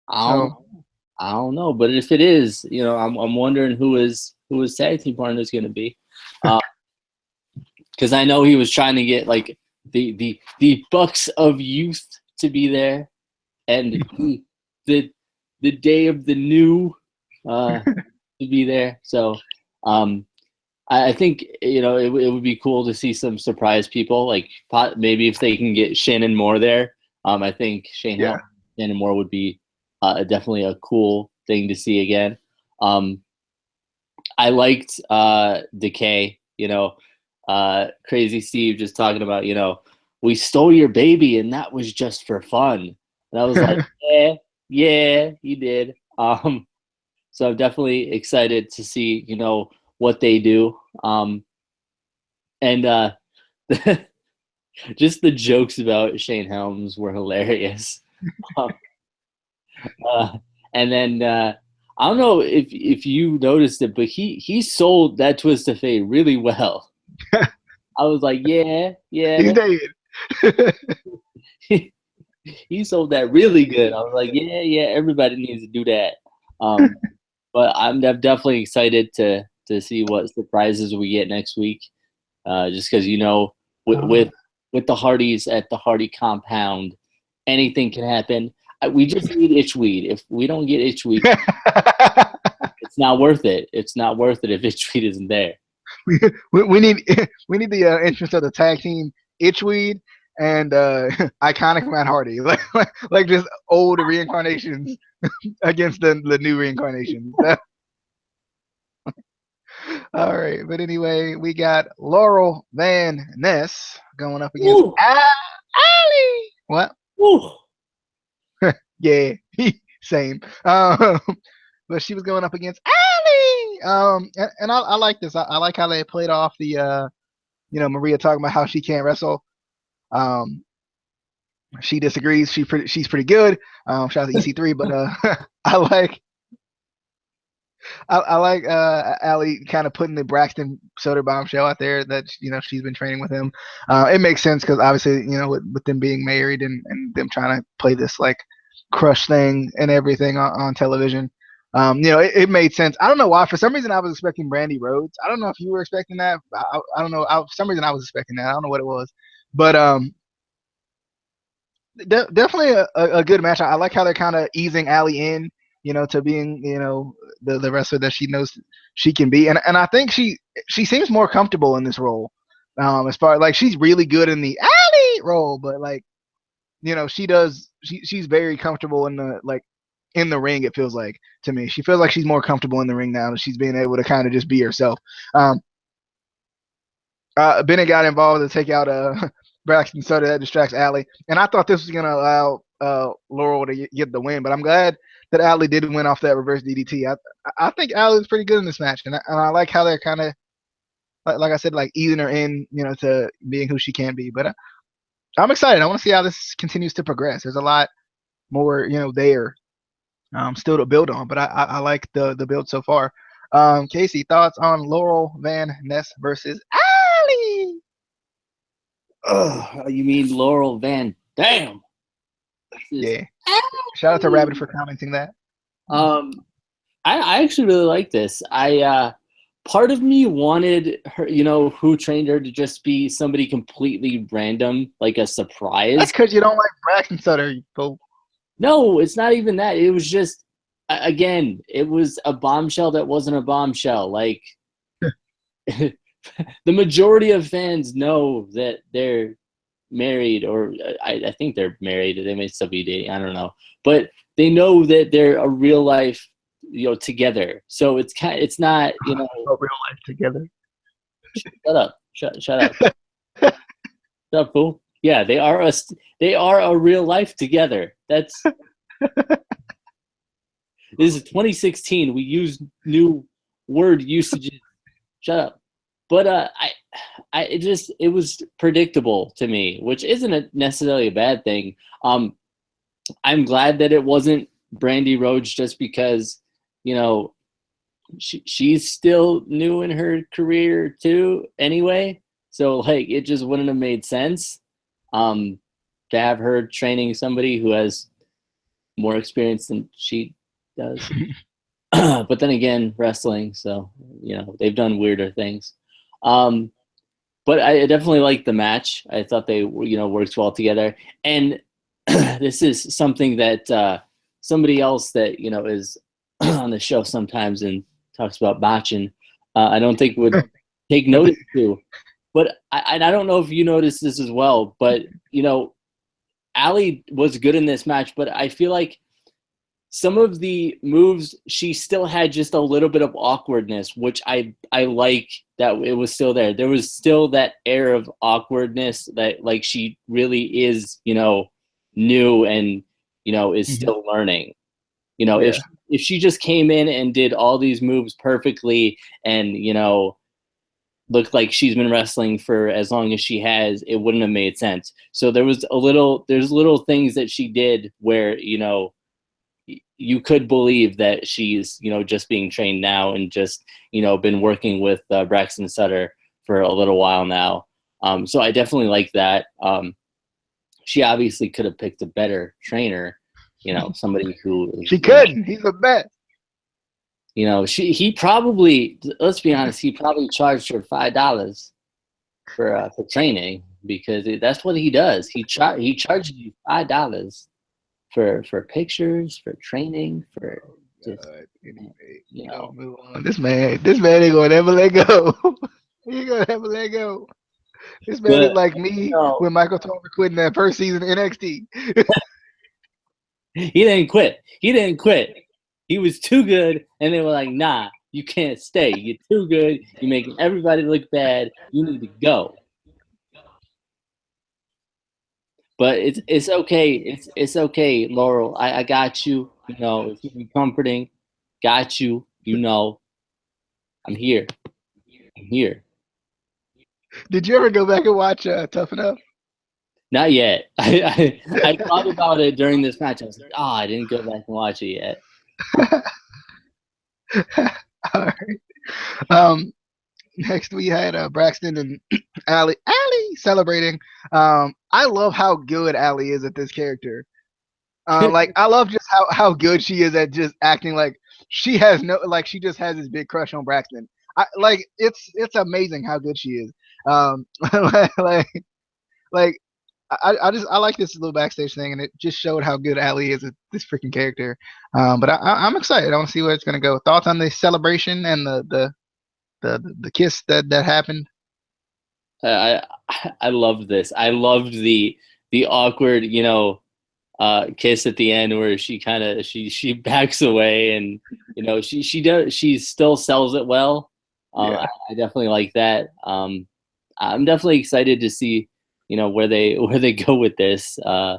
I don't know, but if it is, I'm wondering who his tag team partner is going to be. Because I know he was trying to get like the Bucks of Youth to be there, and the Day of the New to be there. So I think it would be cool to see some surprise people, like maybe if they can get Shannon Moore there. I think Shannon Moore would be definitely a cool thing to see again. I liked Decay. Crazy Steve just talking about we stole your baby and that was just for fun. And I was like, yeah, you did. So I'm definitely excited to see, what they do. And just the jokes about Shane Helms were hilarious. Uh, and then I don't know if you noticed it, but he sold that twist of fate really well. I was like, yeah, He's dead. he sold that really good. I was like, yeah, everybody needs to do that. But I'm definitely excited to see what surprises we get next week. Just because with the Hardys at the Hardy compound, anything can happen. We just need Itchweed. If we don't get Itchweed, it's not worth it. It's not worth it if Itchweed isn't there. we need the entrance of the tag team Itchweed and iconic Matt Hardy, like just old reincarnations against the new reincarnations. All right, but anyway, we got Laurel Van Ness going up against Allie. What? Yeah, same. But she was going up against Allie. And I like this. I like how they played off the Maria talking about how she can't wrestle. She disagrees. She's pretty good. Shout out to EC3, but I like Allie kind of putting the Braxton Soder bombshell out there that she's been training with him. It makes sense because obviously with them being married and them trying to play this like crush thing and everything on television. It made sense. I don't know why. For some reason, I was expecting Brandy Rhodes. I don't know if you were expecting that. I don't know. For some reason, I was expecting that. I don't know what it was, but definitely a good match. I like how they're kind of easing Allie in, to being, the wrestler that she knows she can be. And I think she seems more comfortable in this role. As far like she's really good in the Allie role, but like, she's very comfortable in the ring. It feels like to me, she feels like she's more comfortable in the ring now. She's being able to kind of just be herself. Bennett got involved to take out Braxton Sutter. That distracts Allie, and I thought this was gonna allow Laurel to get the win, but I'm glad that Allie did win off that reverse DDT. I think Allie's pretty good in this match, and I like how they're kind of like I said, like easing her in, to being who she can be. But I'm excited. I want to see how this continues to progress. There's a lot more, there still to build on, but I like the build so far. Casey, thoughts on Laurel Van Ness versus Allie? Oh, you mean Laurel Van? Damn. Yeah. Shout out to Rabbit for commenting that. I actually really like this. Part of me wanted her, who trained her, to just be somebody completely random, like a surprise. That's because you don't like Braxton Sutter, you fool. No, it's not even that. It was just, again, it was a bombshell that wasn't a bombshell. Like, the majority of fans know that they're married, or I think they're married. They may still be dating. I don't know. But they know that they're a real life, together. So it's not, a real life together. Shut up. Shut up. Shut up, fool. Yeah, they are a real life together. This is 2016. We use new word usages. Shut up. But it was predictable to me, which isn't necessarily a bad thing. I'm glad that it wasn't Brandy Rhodes, just because, she's still new in her career too anyway. So like, it just wouldn't have made sense to have her training somebody who has more experience than she does. But then again, wrestling, so they've done weirder things. But I definitely liked the match. I thought they worked well together. And this is something that somebody else that is on the show sometimes and talks about botching, I don't think would take notice to. But I don't know if you noticed this as well, but Allie was good in this match, but I feel like some of the moves, she still had just a little bit of awkwardness, which I like that it was still there. There was still that air of awkwardness that like she really is, new, and is still learning. Yeah. If she just came in and did all these moves perfectly and, looked like she's been wrestling for as long as she has, it wouldn't have made sense. So there's little things that she did where, you could believe that she's, just being trained now and just, been working with Braxton Sutter for a little while now. So I definitely like that. She obviously could have picked a better trainer, somebody who She couldn't. He's the best. He probably, let's be honest, he probably charged her $5 for training, because that's what he does. He charges you $5 for pictures, for training, for just, move on. This man ain't gonna ever let go. He ain't gonna ever let go. This man is like me when Michael Tormer quit in that first season of NXT. He didn't quit. He was too good, and they were like, nah, you can't stay. You're too good. You're making everybody look bad. You need to go. But it's okay. It's okay, Laurel. I got you. If you be comforting, got you. I'm here. Did you ever go back and watch Tough Enough? Not yet. I thought about it during this match. I was like, I didn't go back and watch it yet. All right. Next we had Braxton and Allie celebrating. I love how good Allie is at this character. I love just how good she is at just acting like she has she just has this big crush on Braxton. It's amazing how good she is. I like this little backstage thing, and it just showed how good Allie is at this freaking character. But I'm excited. I want to see where it's gonna go. Thoughts on the celebration and the kiss that happened? I loved this. I loved the awkward, kiss at the end where she kind of she backs away, and she still sells it well. I definitely like that. I'm definitely excited to see where they go with this. I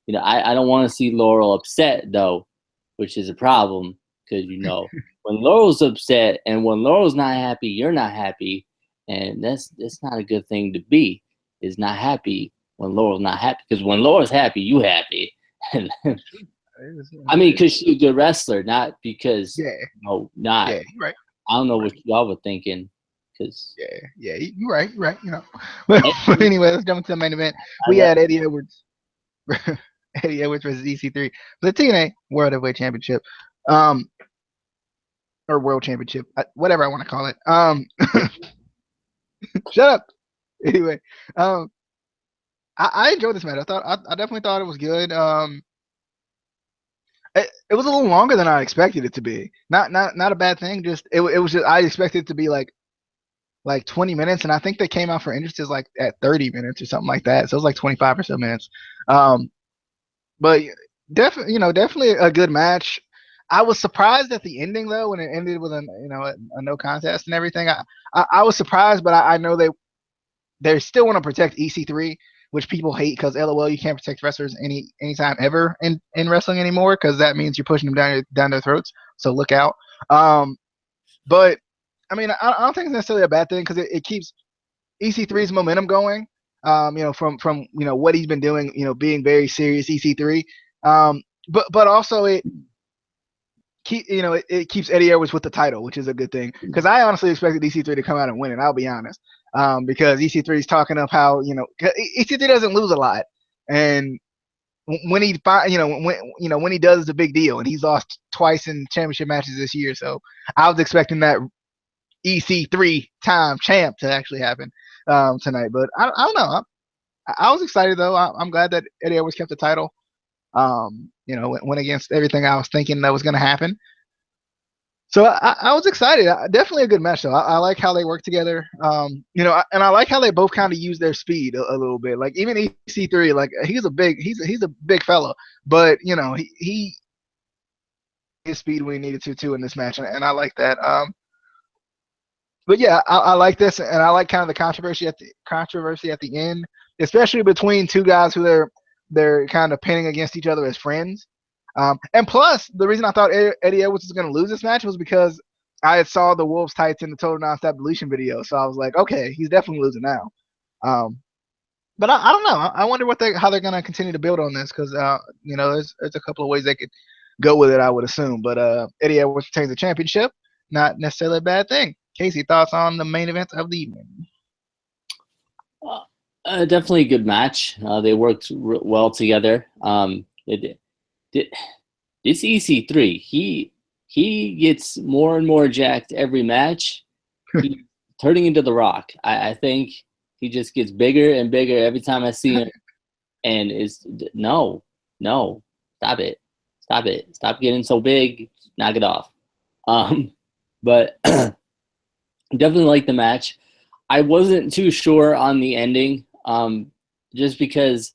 don't want to see Laurel upset though, which is a problem, because when Laurel's upset and when Laurel's not happy, you're not happy, and that's not a good thing to be. Is not happy when Laurel's not happy, because when Laurel's happy, you happy. I mean, because she's a good wrestler, not because not. Yeah, you're right. I don't know what y'all were thinking. Yeah, you're right. But anyway, let's jump into the main event. We had Eddie Edwards. Eddie Edwards versus EC3 for the TNA World Heavyweight Championship, or World Championship, whatever I want to call it. Shut up. Anyway, I enjoyed this match. I definitely thought it was good. It was a little longer than I expected it to be. Not a bad thing. Just it was just, I expected it to be like 20 minutes, and I think they came out for entrances like at 30 minutes or something like that. So it was like 25 or so minutes. But definitely a good match. I was surprised at the ending though, when it ended with a no contest and everything. I was surprised, but I know they still want to protect EC3, which people hate, because LOL, you can't protect wrestlers anytime ever in wrestling anymore, because that means you're pushing them down their throats. So look out. But I mean, I don't think it's necessarily a bad thing, because it keeps EC3's momentum going. From what he's been doing, being very serious EC3. But also it keeps Eddie Edwards with the title, which is a good thing, because I honestly expected EC3 to come out and win it. I'll be honest, because EC3 is talking up how EC3 doesn't lose a lot, and when he when he does, it's a big deal, and he's lost twice in championship matches this year. So I was expecting that EC3 time champ to actually happen tonight, but I don't know. I was excited though. I'm glad that Eddie Edwards kept the title. Went against everything I was thinking that was going to happen. So I was excited. Definitely a good match though. I like how they work together. And I like how they both kind of use their speed a little bit. Like even EC3, like he's a big fella, but he his speed when he needed to too in this match, and I like that. But yeah, I like this, and I like kind of the controversy at the end, especially between two guys who they're they're kind of pinning against each other as friends. And plus, the reason I thought Eddie Edwards was going to lose this match was because I had saw the Wolves tights in the Total Nonstop Deletion video, so I was like, okay, he's definitely losing now. But I don't know. I wonder how they're going to continue to build on this because you know, there's a couple of ways they could go with it, I would assume. But Eddie Edwards retains the championship, not necessarily a bad thing. Casey, thoughts on the main event of the evening? Definitely a good match. They worked well together. This EC3, he gets more and more jacked every match. He's turning into The Rock. I think he just gets bigger and bigger every time I see him. And it's no, stop it, stop getting so big, knock it off. But definitely like the match. I wasn't too sure on the ending, just because.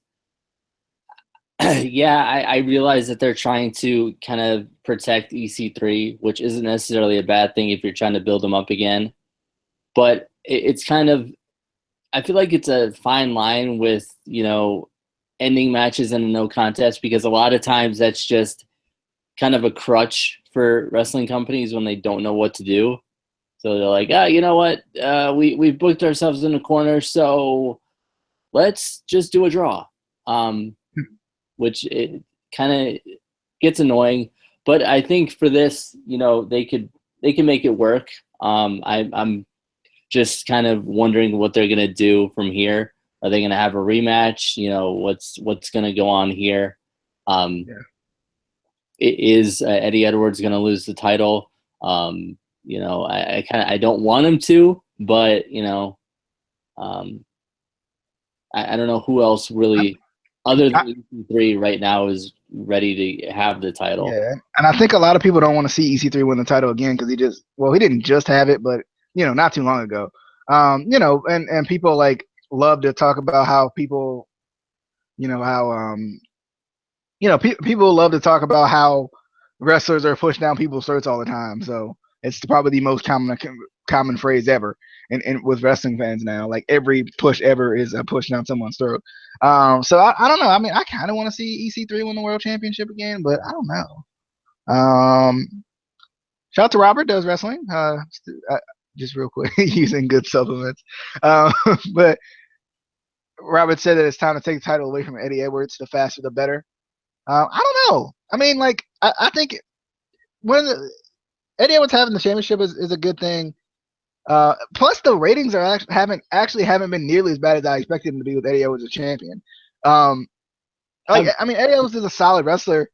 Yeah, I realize that they're trying to kind of protect EC3, which isn't necessarily a bad thing if you're trying to build them up again. But it's kind of, I feel like it's a fine line with, you know, ending matches in a no contest, because a lot of times that's just kind of a crutch for wrestling companies when they don't know what to do. So they're like, you know what, we booked ourselves in a corner, so let's just do a draw. Which it kind of gets annoying, but I think for this, you know, they can make it work. I'm just kind of wondering what they're gonna do from here. Are they gonna have a rematch? You know, what's gonna go on here? Is Eddie Edwards gonna lose the title? You know, I don't want him to, but you know, I don't know who else really. Other than EC3 right now is ready to have the title. Yeah, and I think a lot of people don't want to see EC3 win the title again because he didn't just have it, but you know, not too long ago. You know, and people like love to talk about how people, you know, how you know, people love to talk about how wrestlers are pushed down people's throats all the time. So it's probably the most common phrase ever. And with wrestling fans now, like every push ever is a push down someone's throat. So I don't know. I mean, I kind of want to see EC3 win the world championship again, but I don't know. Shout out to Robert, does wrestling. Just real quick, using good supplements. But Robert said that it's time to take the title away from Eddie Edwards. The faster, the better. I don't know. I mean, like I think when Eddie Edwards having the championship is a good thing. Plus, the ratings haven't been nearly as bad as I expected them to be with Eddie Edwards as champion. I mean, Eddie Edwards is a solid wrestler.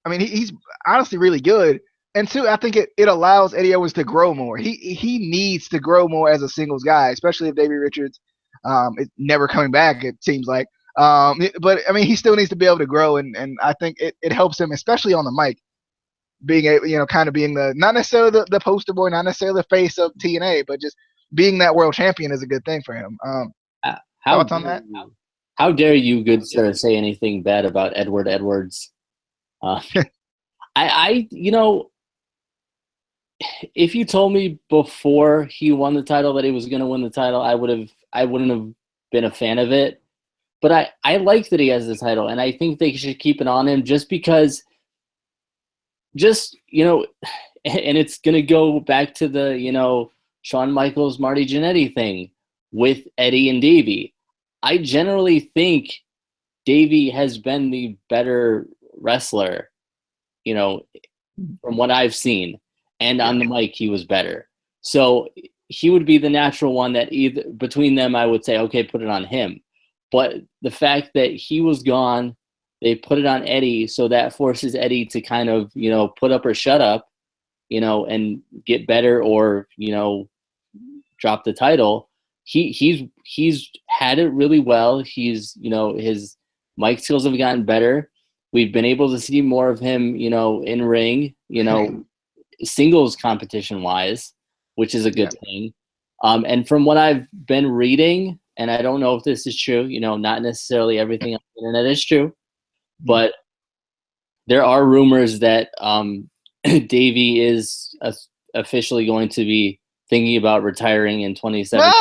I mean, he's honestly really good. And two, I think it allows Eddie Edwards to grow more. He needs to grow more as a singles guy, especially if Davey Richards is never coming back. It seems like. But I mean, he still needs to be able to grow, and I think it helps him, especially on the mic. Being able, you know, kind of being not necessarily the poster boy, not necessarily the face of TNA, but just being that world champion is a good thing for him. Thoughts on that? How dare you, good sir, say anything bad about Edward Edwards? You know, if you told me before he won the title that he was going to win the title, I wouldn't have been a fan of it. But I like that he has the title, and I think they should keep it on him just because. Just, you know, and it's going to go back to the, you know, Shawn Michaels, Marty Jannetty thing with Eddie and Davey. I generally think Davey has been the better wrestler, you know, from what I've seen. And on the mic, he was better. So he would be the natural one that either between them, I would say, okay, put it on him. But the fact that he was gone, they put it on Eddie, so that forces Eddie to kind of, you know, put up or shut up, you know, and get better or, you know, drop the title. He's had it really well. He's, you know, his mic skills have gotten better. We've been able to see more of him, you know, in ring, you know, singles competition wise, which is a good thing. And from what I've been reading, and I don't know if this is true, you know, not necessarily everything on the internet is true. But there are rumors that Davey is officially going to be thinking about retiring in 2017.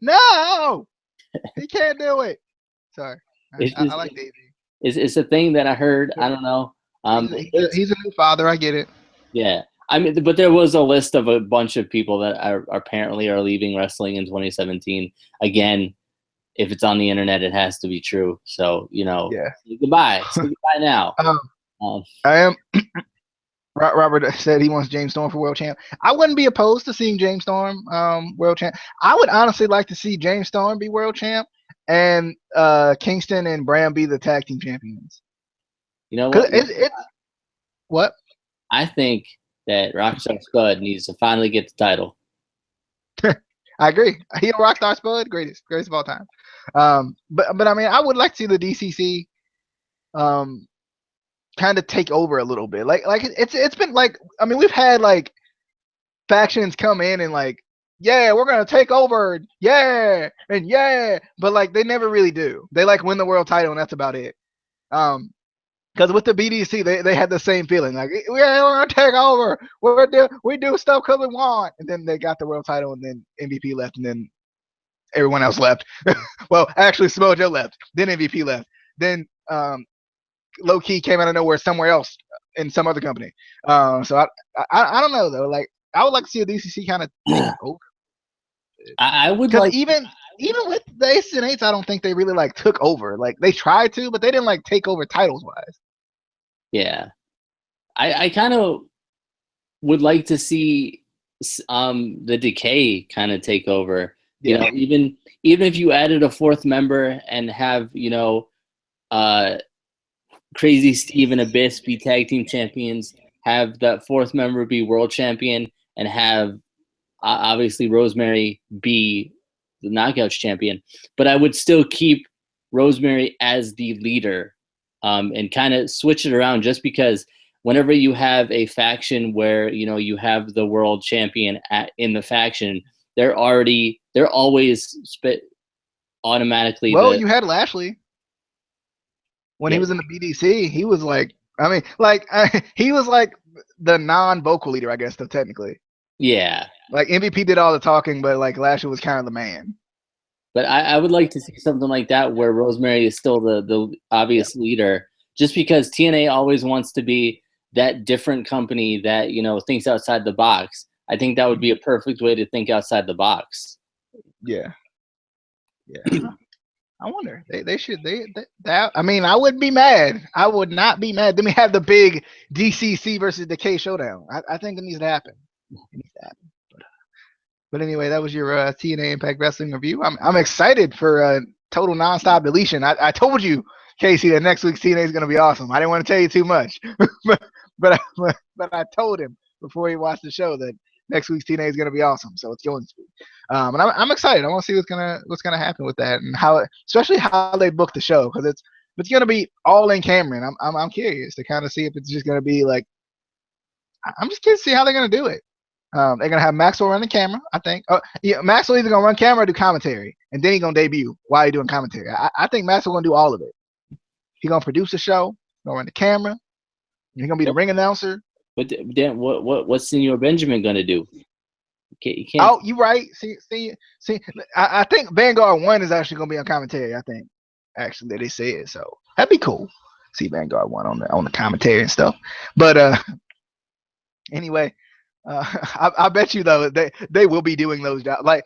No, he can't do it. Sorry. It's I just like Davey. it's a thing that I heard. I don't know. He's a new father. I get it. Yeah. I mean, but there was a list of a bunch of people that are apparently are leaving wrestling in 2017. Again, if it's on the internet, it has to be true. So, Yeah. say goodbye. Say goodbye now. I am. Robert said he wants James Storm for world champ. I wouldn't be opposed to seeing James Storm world champ. I would honestly like to see James Storm be world champ and Kingston and Bram be the tag team champions. You know what? It's what? I think that Rockstar Spud needs to finally get the title. I agree. Heel Rockstar Spud, greatest of all time. But I mean, I would like to see the DCC kind of take over a little bit. Like it's been like, I mean, we've had like factions come in and like, yeah, we're gonna take over, yeah, and yeah, but like they never really do. They like win the world title and that's about it. Because with the BDC, they had the same feeling, like we're gonna take over. We do stuff because we want, and then they got the world title, and then MVP left, and then everyone else left. Well, actually, Samoa Joe left, then MVP left, then Low Key came out of nowhere somewhere else in some other company. So I don't know though. Like I would like to see a DCC kind of take over. I would because like even with the Aces and Eights, I don't think they really like took over. Like they tried to, but they didn't like take over titles wise. Yeah, I kind of would like to see the Decay kind of take over. Yeah. Even if you added a fourth member and have Crazy Steve and Abyss be tag team champions, have that fourth member be world champion, and have obviously Rosemary be the Knockouts champion. But I would still keep Rosemary as the leader and kind of switch it around, just because whenever you have a faction where you have the world champion in the faction, they're always automatically. Well, you had Lashley when he was in the BDC. He was like, I mean, like he was like the non-vocal leader, I guess, though technically. Yeah. Like MVP did all the talking, but like Lashley was kind of the man. But I would like to see something like that where Rosemary is still the obvious leader, just because TNA always wants to be that different company that, thinks outside the box. I think that would be a perfect way to think outside the box. Yeah. Yeah. I wonder. They should. That. I mean, I wouldn't be mad. I would not be mad. Then we have the big DCC versus Decay showdown. I think it needs to happen. It needs to happen. But anyway, that was your TNA Impact Wrestling review. I'm excited for total nonstop deletion. I told you, Casey, that next week's TNA is going to be awesome. I didn't want to tell you too much, but I told him before he watched the show that next week's TNA is going to be awesome. So it's going to be. And I'm excited. I want to see what's gonna happen with that, and especially how they book the show, because it's going to be all in camera. And I'm curious to kind of see if it's just going to be like, I'm just curious to see how they're going to do it. They're gonna have Maxwell run the camera, I think. Maxwell either gonna run camera or do commentary, and then he's gonna debut while he's doing commentary. I think Maxwell gonna do all of it. He's gonna produce the show, gonna run the camera, he's gonna be the ring announcer. But then what's Senor Benjamin gonna do? You can't. Oh, you right. See. I think Vanguard 1 is actually gonna be on commentary. I think actually they said so. That'd be cool. See Vanguard 1 on the commentary and stuff. But anyway. I bet you though they will be doing those jobs. Like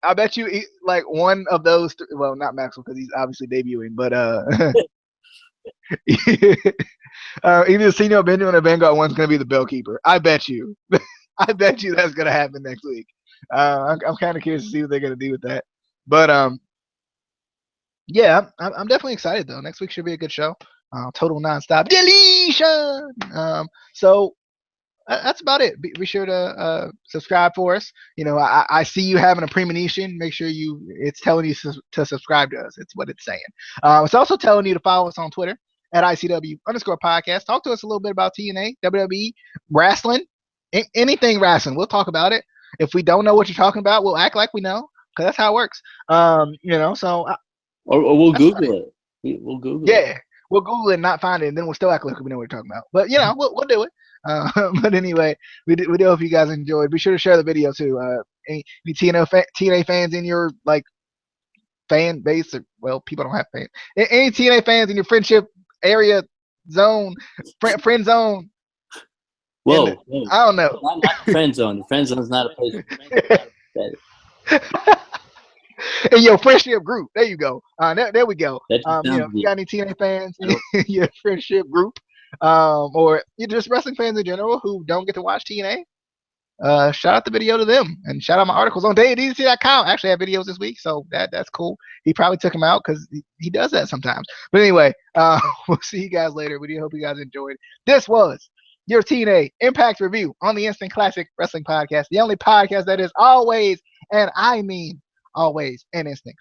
I bet you like one of those. Well, not Maxwell because he's obviously debuting, but either Senor Benjamin or Vanguard 1's gonna be the bell keeper. I bet you. I bet you that's gonna happen next week. I'm kind of curious to see what they're gonna do with that. But yeah, I'm definitely excited though. Next week should be a good show. Total nonstop deletion. So. That's about it. Be sure to subscribe for us. I see you having a premonition. Make sure it's telling you to subscribe to us. It's what it's saying. It's also telling you to follow us on Twitter at ICW_podcast. Talk to us a little bit about TNA, WWE, wrestling, anything wrestling. We'll talk about it. If we don't know what you're talking about, we'll act like we know, because that's how it works. So or we'll Google it. We'll Google it. Yeah, we'll Google it and not find it, and then we'll still act like we know what you're talking about. But we'll do it. But anyway, we do hope you guys enjoyed. Be sure to share the video too. Any TNA fans in your fan base, or, well, people don't have fans. Any TNA fans in your friendship area zone, friend zone. Whoa, I don't know. Not the friend zone. The friend zone is not a place. In your friendship group. There you go. There we go. That just You know, sounds if you got any TNA fans in your friendship group, or you're just wrestling fans in general who don't get to watch TNA, shout out the video to them, and shout out my articles on DDC.com. Actually, I have videos this week, so that's cool. He probably took them out because he does that sometimes. But anyway, we'll see you guys later. We do hope you guys enjoyed. This was your TNA Impact review on the Instant Classic Wrestling Podcast, the only podcast that is always, and I mean always, an instant